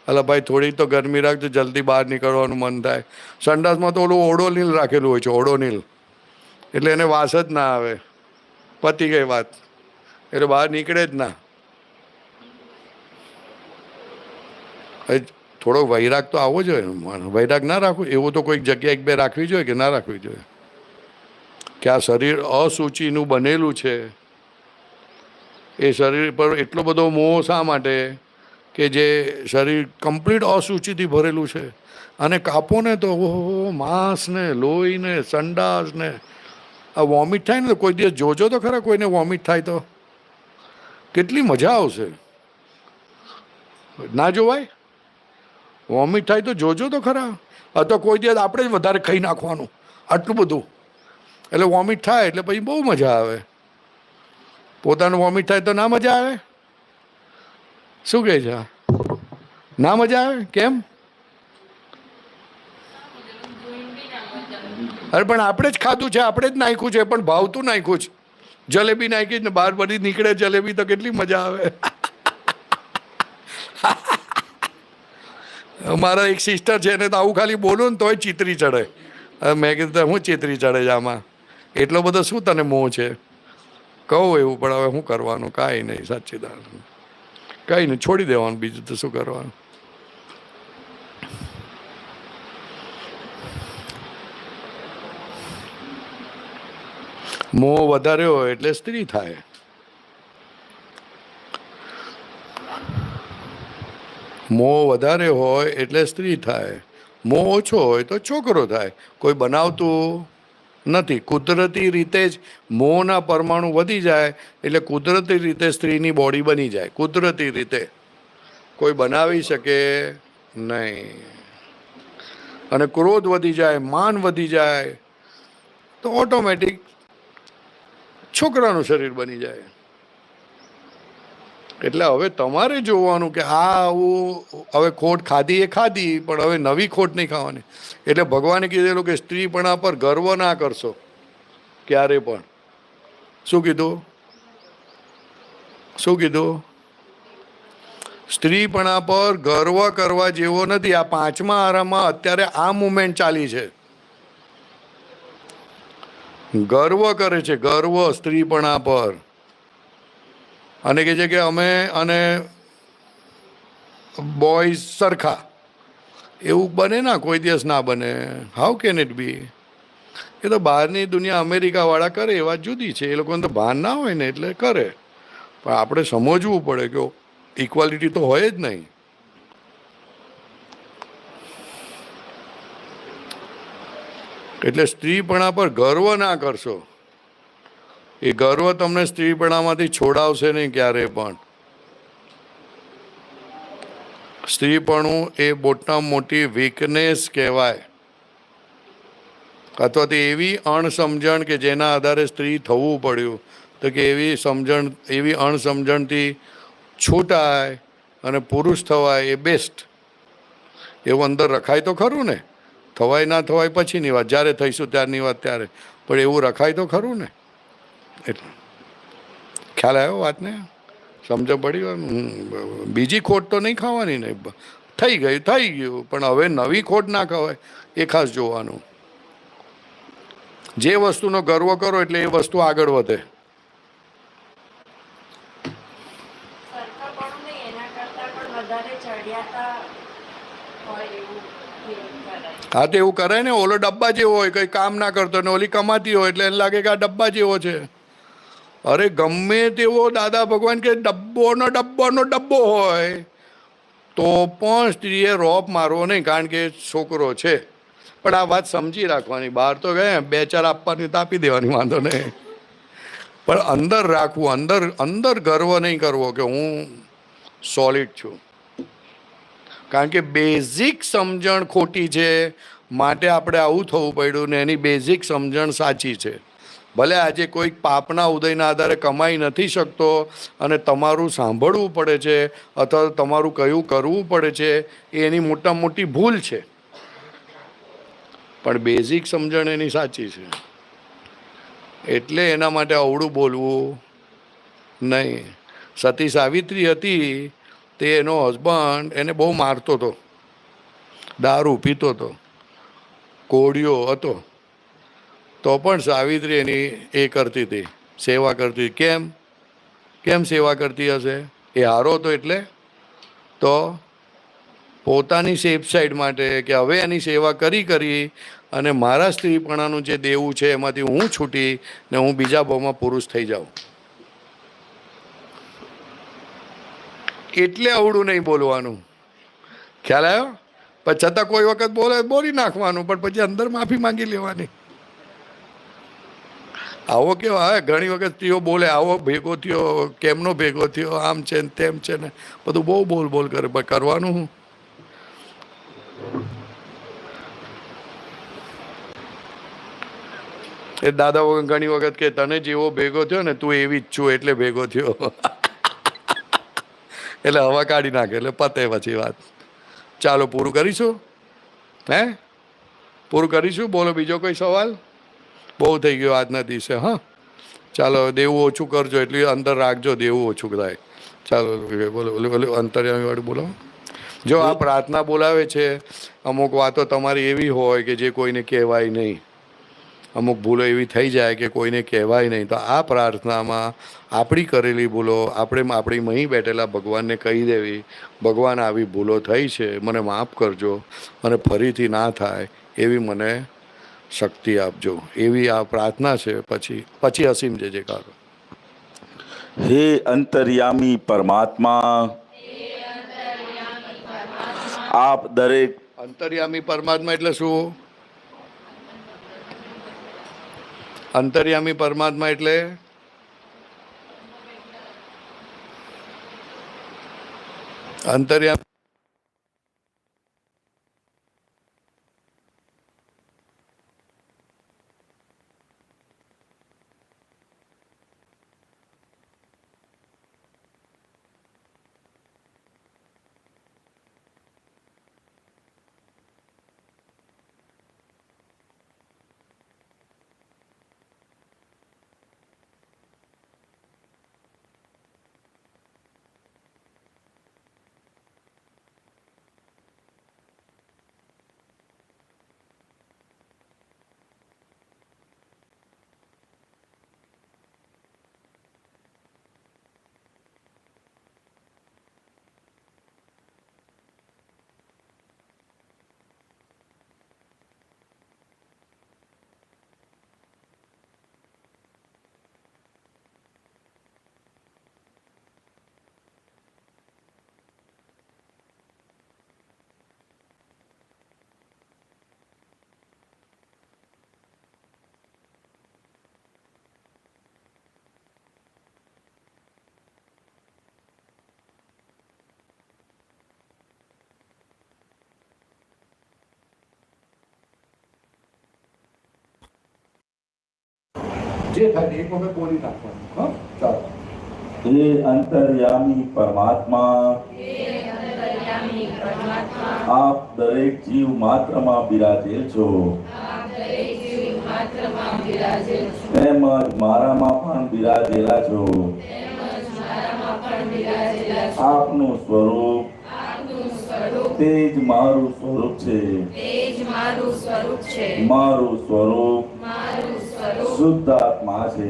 S3: અલા ભાઈ થોડી તો ગરમી રાખજો, જલ્દી બહાર નીકળવાનું મન થાય. સંડાસમાં તો ઓલું ઓડોનીલ રાખેલું હોય છે, ઓડોનીલ, એટલે એને વાસ જ ના આવે. પતી ગઈ વાત, એટલે બહાર નીકળે જ ના. થોડો વૈરાગ તો આવવો જોઈએ. વૈરાગ ના રાખવું એવું તો કોઈક જગ્યા એક બે રાખવી જોઈએ કે ના રાખવી જોઈએ? કે આ શરીર અસૂચિનું બનેલું છે, એ શરીર પર એટલો બધો મોહ શા માટે કે જે શરીર કમ્પ્લીટ અસૂચિથી ભરેલું છે. અને કાપો ને તો ઓહો, માંસ ને લોહી ને સંડાસ ને આ વોમિટ થાય ને તો કોઈ દિવસ જોજો તો ખરા કોઈને વોમિટ થાય તો કેટલી મજા આવશે. ના જોવાય? વોમિટ થાય તો જોજો તો ખરા. તો કોઈ દિવસ આપણે જ વધારે ખાઈ નાખવાનું આટલું બધું, એટલે વોમિટ થાય એટલે પછી બહુ મજા આવે. પોતાનું વોમિટ થાય તો ના મજા આવે? શું કહે છે? ના મજા આવે? કેમ? અરે પણ આપણે જ ખાધું છે, આપણે જ નાખ્યું છે, પણ ભાવતું નાખ્યું છે. જલેબી નાખી ને બહાર બધી નીકળે જલેબી તો કેટલી મજા આવે. મારા એક સિસ્ટર છે એને તો આવું ખાલી બોલું ને તોય ચીતરી ચડે. મેં કીધું હું ચીતરી ચડે છે આમાં? એટલો બધો શું તને મોહ છે? કહું એવું, પણ હવે શું કરવાનું? કાંઈ નહીં, સાચી વાત, કંઈ નહીં, છોડી દેવાનું, બીજું તો શું કરવાનું. મોહ વધારે હોય એટલે સ્ત્રી થાય. મોહ વધારે હોય એટલે સ્ત્રી થાય. મોહ ઓછો હોય તો છોકરો થાય. કોઈ બનાવતું નથી. કુદરતી રીતે જ મોહના પરમાણુ વધી જાય એટલે કુદરતી રીતે સ્ત્રીની બોડી બની જાય. કુદરતી રીતે કોઈ બનાવી શકે નહીં. અને ક્રોધ વધી જાય, માન વધી જાય તો ઓટોમેટિક છોકરાનું શરીર બની જાય. એટલે હવે તમારે જોવાનું કે આ આવું હવે ખોટ ખાધી એ ખાધી, પણ હવે નવી ખોટ નહીં ખાવાની. એટલે ભગવાને કીધેલું કે સ્ત્રીપણા પર ગર્વ ના કરશો ક્યારે પણ. શું કીધું? શું કીધું? સ્ત્રીપણા પર ગર્વ કરવા જેવો નથી. આ પાંચમા આરામાં અત્યારે આ મુમેન્ટ ચાલી છે. ગર્વ કરે છે, ગર્વ સ્ત્રીપણા પર. અને કહે છે કે અમે અને બોયઝ સરખા. એવું બને ના, કોઈ દિવસ ના બને. How can it be? એ તો બહારની દુનિયા અમેરિકાવાળા કરે એ વાત જુદી છે. એ લોકોને તો ભાન ના હોય ને એટલે કરે. પણ આપણે સમજવું પડે કે ઇક્વાલિટી તો હોય જ નહીં. એટલે સ્ત્રીપણા પર ગર્વ ના કરશો. એ ગર્વ તમને સ્ત્રીપણામાંથી છોડાવશે નહીં ક્યારે પણ. સ્ત્રીપણું એ મોટામાં મોટી વીકનેસ કહેવાય. અથવા તો એવી અણસમજણ કે જેના આધારે સ્ત્રી થવું પડ્યું. તો કે એવી સમજણ, એવી અણસમજણથી છૂટાય અને પુરુષ થવાય એ બેસ્ટ. એવું અંદર રખાય તો ખરું ને. થવાય ના થવાય પછીની વાત, જ્યારે થઈશું ત્યારની વાત ત્યારે. પણ એવું રખાય તો ખરું ને. એટલે ખ્યાલ આવ્યો વાતને? સમજ પડી? બીજી ખોટ તો નહીં ખાવાની ને. થઈ ગયું થઈ ગયું, પણ હવે નવી ખોટ ના ખવાય એ ખાસ જોવાનું. જે વસ્તુનો ગર્વ કરો એટલે એ વસ્તુ આગળ વધે. હા તો એવું કરે ને. ઓલો ડબ્બા જેવો હોય, કઈ કામ ના કરતો ને ઓલી કમાતી હોય એટલે એને લાગે કે આ ડબ્બા જેવો છે. અરે ગમે તેવો દાદા ભગવાન કે ડબ્બોનો ડબ્બો હોય તો પણ સ્ત્રીએ રોપ મારવો નહીં, કારણ કે છોકરો છે. પણ આ વાત સમજી રાખવાની. બહાર તો ગયા બે ચાર આપવાની તો આપી દેવાની, વાંધો નહીં. પણ અંદર રાખવું, અંદર ગર્વ નહીં કરવો કે હું સોલિડ છું. કારણ કે બેઝિક સમજણ ખોટી છે, માટે આપણે આવું થવું પડ્યું. ને એની બેઝિક સમજણ સાચી છે. ભલે આજે કોઈક પાપના ઉદયના આધારે કમાઈ નથી શકતો અને તમારું સાંભળવું પડે છે અથવા તમારું કયું કરવું પડે છે, એ એની મોટામાં મોટી ભૂલ છે. પણ બેઝિક સમજણ એની સાચી છે. એટલે એના માટે અવળું બોલવું નહીં. સતી સાવિત્રી હતી તે એનો હસબન્ડ એને બહુ મારતો હતો, દારૂ પીતો હતો, કોળિયો હતો, તો પણ સાવિત્રી એની એ કરતી હતી, સેવા કરતી. કેમ સેવા કરતી હશે? એ હારો હતો એટલે તો પોતાની સેફ સાઈડ માટે, કે હવે એની સેવા કરી અને મારા સ્ત્રીપણાનું જે દેવું છે એમાંથી હું છૂટી ને હું બીજા ભાવમાં પુરુષ થઈ જાઉં. એટલે અવળું નહીં બોલવાનું. ખ્યાલ આવ્યો? પણ છતાં કોઈ વખત બોલી નાખવાનું, પણ પછી અંદર માફી માંગી લેવાની. આવો કેવો? હા, ઘણી વખત સ્ત્રીઓ બોલે આવો ભેગો થયો, કેમનો ભેગો થયો, આમ છે ને તેમ છે ને બધું બહુ બોલ કરે. પણ કરવાનું હું? એ દાદા વગર ઘણી વખત કે તને જેવો ભેગો થયો ને તું એવી જ છું એટલે ભેગો થયો. એટલે હવા કાઢી નાખે એટલે પતે પછી વાત. ચાલો પૂરું કરીશું. હે પૂરું કરીશું? બોલો બીજો કોઈ સવાલ? બહુ થઈ ગયો આજના દિવસે. હા ચાલો, દેવું ઓછું કરજો, એટલી અંદર રાખજો, દેવું ઓછું થાય. ચાલો બોલો અંતર્યામી વાળું બોલો. જો આ પ્રાર્થના બોલાવે છે, અમુક વાતો તમારી એવી હોય કે જે કોઈને કહેવાય નહીં, અમુક ભૂલો એવી થઈ જાય કે કોઈને કહેવાય નહીં. તો આ પ્રાર્થનામાં આપણી કરેલી ભૂલો આપણે આપણી મહી બેઠેલા ભગવાનને કહી દેવી. ભગવાન આવી ભૂલો થઈ છે, મને માફ કરજો અને ફરીથી ના થાય એવી મને શક્તિ આપજો, એવી આ પ્રાર્થના છે. પછી અસીમ જય જયકાર.
S1: હે અંતર્યામી પરમાત્મા, આપ દરેક
S3: અંતર્યામી પરમાત્મા એટલે શું? અંતર્યામી પરમાત્મા એટલે અંતર્યામી જે થાય એક વખત બોલી નાખવાનું. હા, ચાલો.
S1: હે અંતર્યામી પરમાત્મા, આપ દરેક જીવ માત્રમાં બિરાજેલ છો, તેમજ મારામાં પણ બિરાજેલા છો. આપનું સ્વરૂપ તે જ મારું સ્વરૂપ છે. મારું સ્વરૂપ શુદ્ધ આત્મા છે.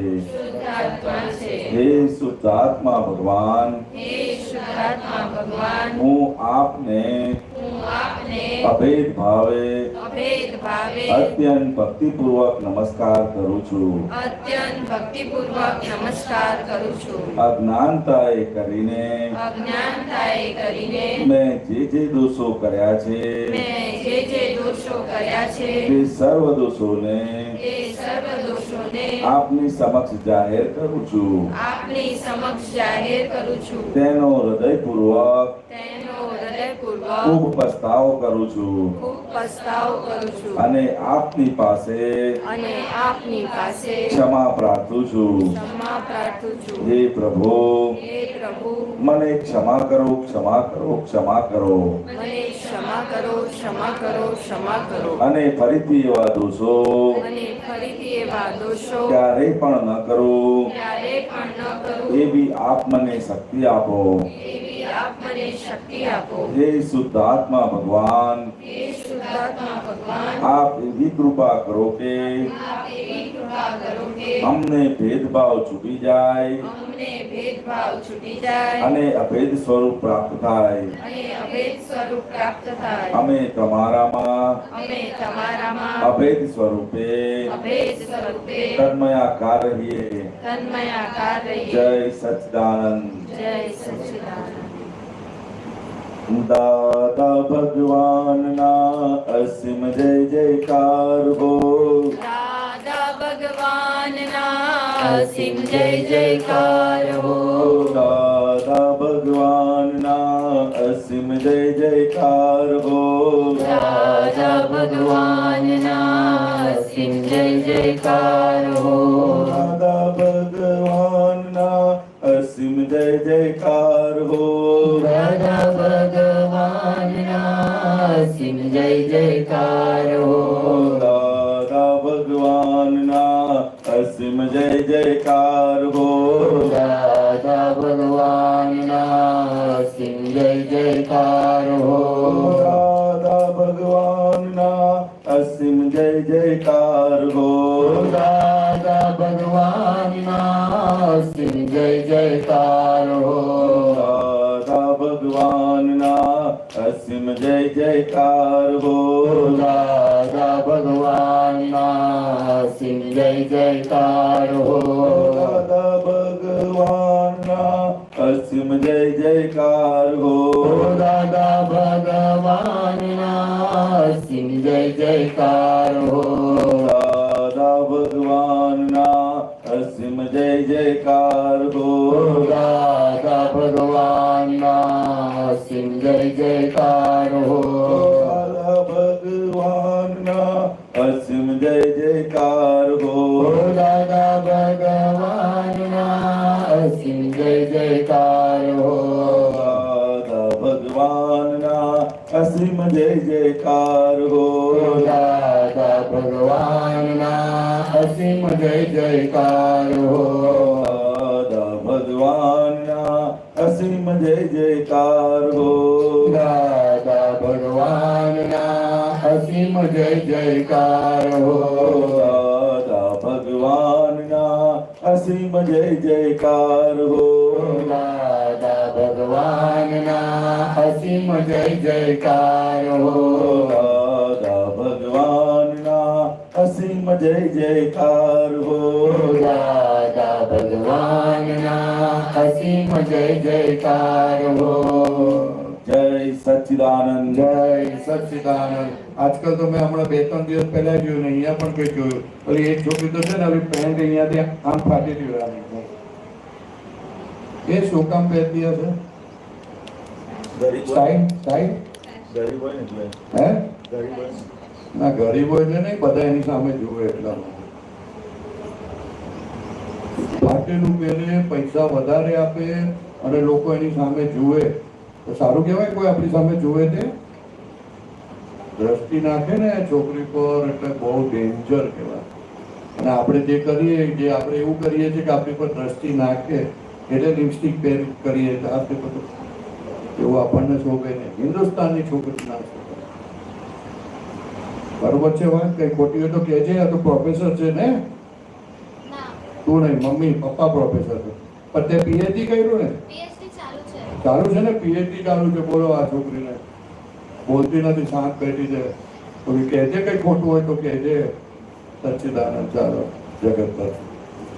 S1: હે શુદ્ધ આત્મા ભગવાન, હું આપને અભેદ ભાવે અત્યંત ભક્તિપૂર્વક નમસ્કાર કરું છું. અજ્ઞાનતાએ કરીને મેં જે દોષો કર્યા છે તે સર્વ દોષોને આપની સમક્ષ જાહેર કરું છું. તેનો હૃદયપૂર્વક ખૂબ પસ્તાવો કરું છું અને આપની પાસે ક્ષમા પ્રાર્થું છું. હે પ્રભુ, મને ક્ષમા કરો, ક્ષમા કરો, ક્ષમા કરો. અને ફરીથી એવા દોષો ક્યારે પણ ન કરું, એવી આપ મને શક્તિ આપો. હે શુદ્ધાત્મા ભગવાન, આપ એવી કૃપા કરો કે અમને ભેદભાવ છૂટી જાય અને અભેદ સ્વરૂપ પ્રાપ્ત થાય. અમે તમારામાં અભેદ સ્વરૂપે તન્મયાકાર રહીએ. જય સચ્ચિદાનંદ. દાદા ભગવાનના અસીમ જય જયકાર હો.
S4: અસીમ જય જયકાર હો.
S1: દાદા ભગવાનના અસીમ જય જયકાર હો.
S4: દાદા ભગવાનના અસીમ જય જયકાર હો.
S1: દાદા ભગવાનના અસીમ જય જયકાર હો.
S4: દાદા ભગવાનના અસીમ જય જયકાર હો.
S1: દાદા ભગવાનના અસીમ જય જયકાર હો.
S4: દાદા ભગવાનના અસીમ જય જયકાર હો.
S1: દાદા ભગવાનના અસીમ જય જયકાર હો.
S4: દાદા ભગવાનના અસીમ જય જયકાર હો.
S1: દાદા ભગવાનના અસીમ જય જયકાર હો.
S4: દાદા ભગવાનના અસીમ જય જયકાર હો
S1: દાદા ભગવાનના અસીમ જય જયકાર હો
S4: દાદા ભગવાનના અસીમ જય જયકાર હો
S1: દાદા ભગવાનના અસીમ જય જયકાર હો
S4: દાદા ભગવાનના અસીમ જય જયકાર હો
S1: દાદા ભગવાનના અસીમ જય જયકાર હો
S4: દાદા ભગવાનના અસીમ જય જયકાર હો
S1: દાદા ભગવાનના અસીમ જય જયકાર હો
S4: દાદા ભગવાનના અસીમ જય જયકાર હો
S1: દાદા ભગવાનના અસીમ જય જયકાર હો
S4: દાદા ભગવાનના અસીમ જય જયકાર હો
S1: દાદા ભગવાનના અસીમ જય જયકાર હો
S4: દાદા ભગવાનના અસીમ જય જયકાર હો
S1: દાદા ભગવાનના અસીમ જય જયકાર હો
S4: દાદા ભગવાનના અસીમ જય જયકાર હો
S1: જય સચ્ચિદાનંદ
S3: જય સચ્ચિદાનંદ. આજકાલ તો મેં હમણાં 2-3 દિવસ પહેલા જોયું ને અહીંયા પણ કંઈક જોયું. ઓલી એક છોકરી તો છે ને ઓલી પેન્ટ અહીંયાથી આમ ફાટેલી હોય. એ શું કામ પહેરતી હશે? સ્ટાઈલ સ્ટાઈલ
S1: ગરીબ હોય ને એટલે
S3: હે
S1: ગરીબ હોય ને.
S3: ના ગરીબ હોય એટલે નહીં, બધા એની સામે જુએ એટલા ફાટેલું પહેરે, પૈસા વધારે આપે અને લોકો એની સામે જુએ તો સારું કહેવાય? કોઈ આપણી સામે જુએ તે દ્રષ્ટિ નાખે ને છોકરી પર એટલે બહુ ડેન્જર કહેવાય. અને આપણે જે કરીએ, જે આપણે એવું કરીએ છીએ કે આપણી પર દ્રષ્ટિ નાખે એટલે લિપસ્ટિક પહેર કરીએ તો આપણે બધું એવું આપણને શોભે નહીં. હિન્દુસ્તાનની છોકરી ના શોભે. બરોબર છે વાત? કઈ ખોટી હોય તો કહેજે. આ તો પ્રોફેસર છે ને? તું નહીં, મમ્મી પપ્પા પ્રોફેસર છે. પણ તે પીએચડી કર્યું ને? ચાલુ છે ને? પીએચડી ચાલુ છે. બોલો આ છોકરીને બોલતી નથી, શાંત બેઠી છે. તો કહેજે કઈ ખોટું હોય તો કહેજે. સચ્ચિદાનંદ. ચાલો જગત પર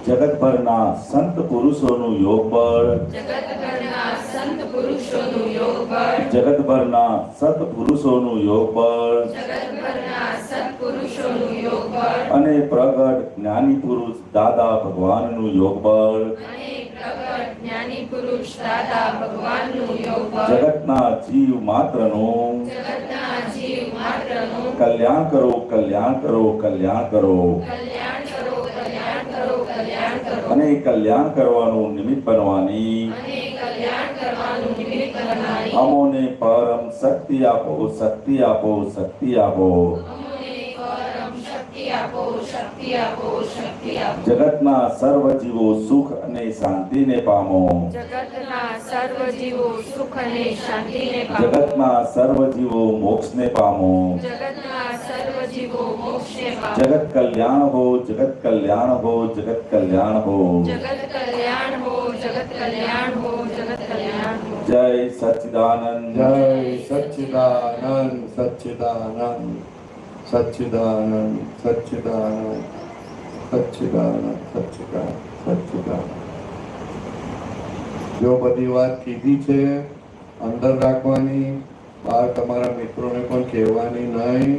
S1: જગતભરના સંત પુરુષોનું યોગ બળ
S2: જગતભરના સંત પુરુષોનું યોગ બળ
S1: જગતભરના સત પુરુષોનું યોગ બળ
S2: જગતભરના સત્પુરુષોનું યોગ બળ
S1: અને પ્રગટ જ્ઞાની પુરુષ દાદા ભગવાનનું યોગ બળ
S2: અને પ્રગટ જ્ઞાની પુરુષ દાદા ભગવાનનું યોગ બળ
S1: જગતના જીવ માત્રનું
S2: જગતના જીવ માત્રનું
S1: કલ્યાણ કરો, કલ્યાણ કરો, કલ્યાણ કરો
S2: કલ્યાણ કરો, કલ્યાણ કરો, કલ્યાણ કરો
S1: અને કલ્યાણ કરવાનું નિમિત્ત બનવાની
S2: અને કલ્યાણ કરવાનું નિમિત્ત બનાવી
S1: અમોને પરમ શક્તિ આપો, શક્તિ આપો, શક્તિ આપો.
S2: અમને પરમ શક્તિ આપો, શક્તિ આપો, શક્તિ આપો.
S1: જગતના સર્વ જીવો સુખ અને શાંતિને પામો.
S2: જગતના સર્વ જીવો સુખ અને શાંતિને પામો.
S1: જગતના સર્વ જીવો મોક્ષને પામો.
S2: જગતના સર્વ જીવો મોક્ષને પામો.
S1: જગત કલ્યાણ હો, જગત કલ્યાણ હો, જગત કલ્યાણ હો.
S2: જગત કલ્યાણ હો, જગત કલ્યાણ હો, જગત કલ્યાણ હો.
S1: જય સચ્ચિદાનંદ.
S3: જય સચ્ચિદાનંદ. સચ્ચિદાનંદ. સચ્ચિદાનંદ. સચ્ચિદાનંદ. સચ્ચિદાનંદ. સચ્ચિદાનંદ. સચ્ચિદાનંદ. જો બધી વાત કીધી છે અંદર રાખવાની, બહાર તમારા મિત્રોને પણ કહેવાની નહીં.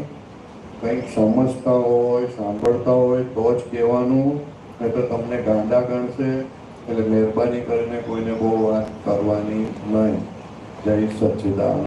S3: કંઈક સમજતા હોય, સાંભળતા હોય તો જ કહેવાનું, નહીં તો તમને ગાંડા ગણશે. એટલે મહેરબાની કરીને કોઈને બહુ વાત કરવાની નહીં. જય સચ્ચિદાનંદ.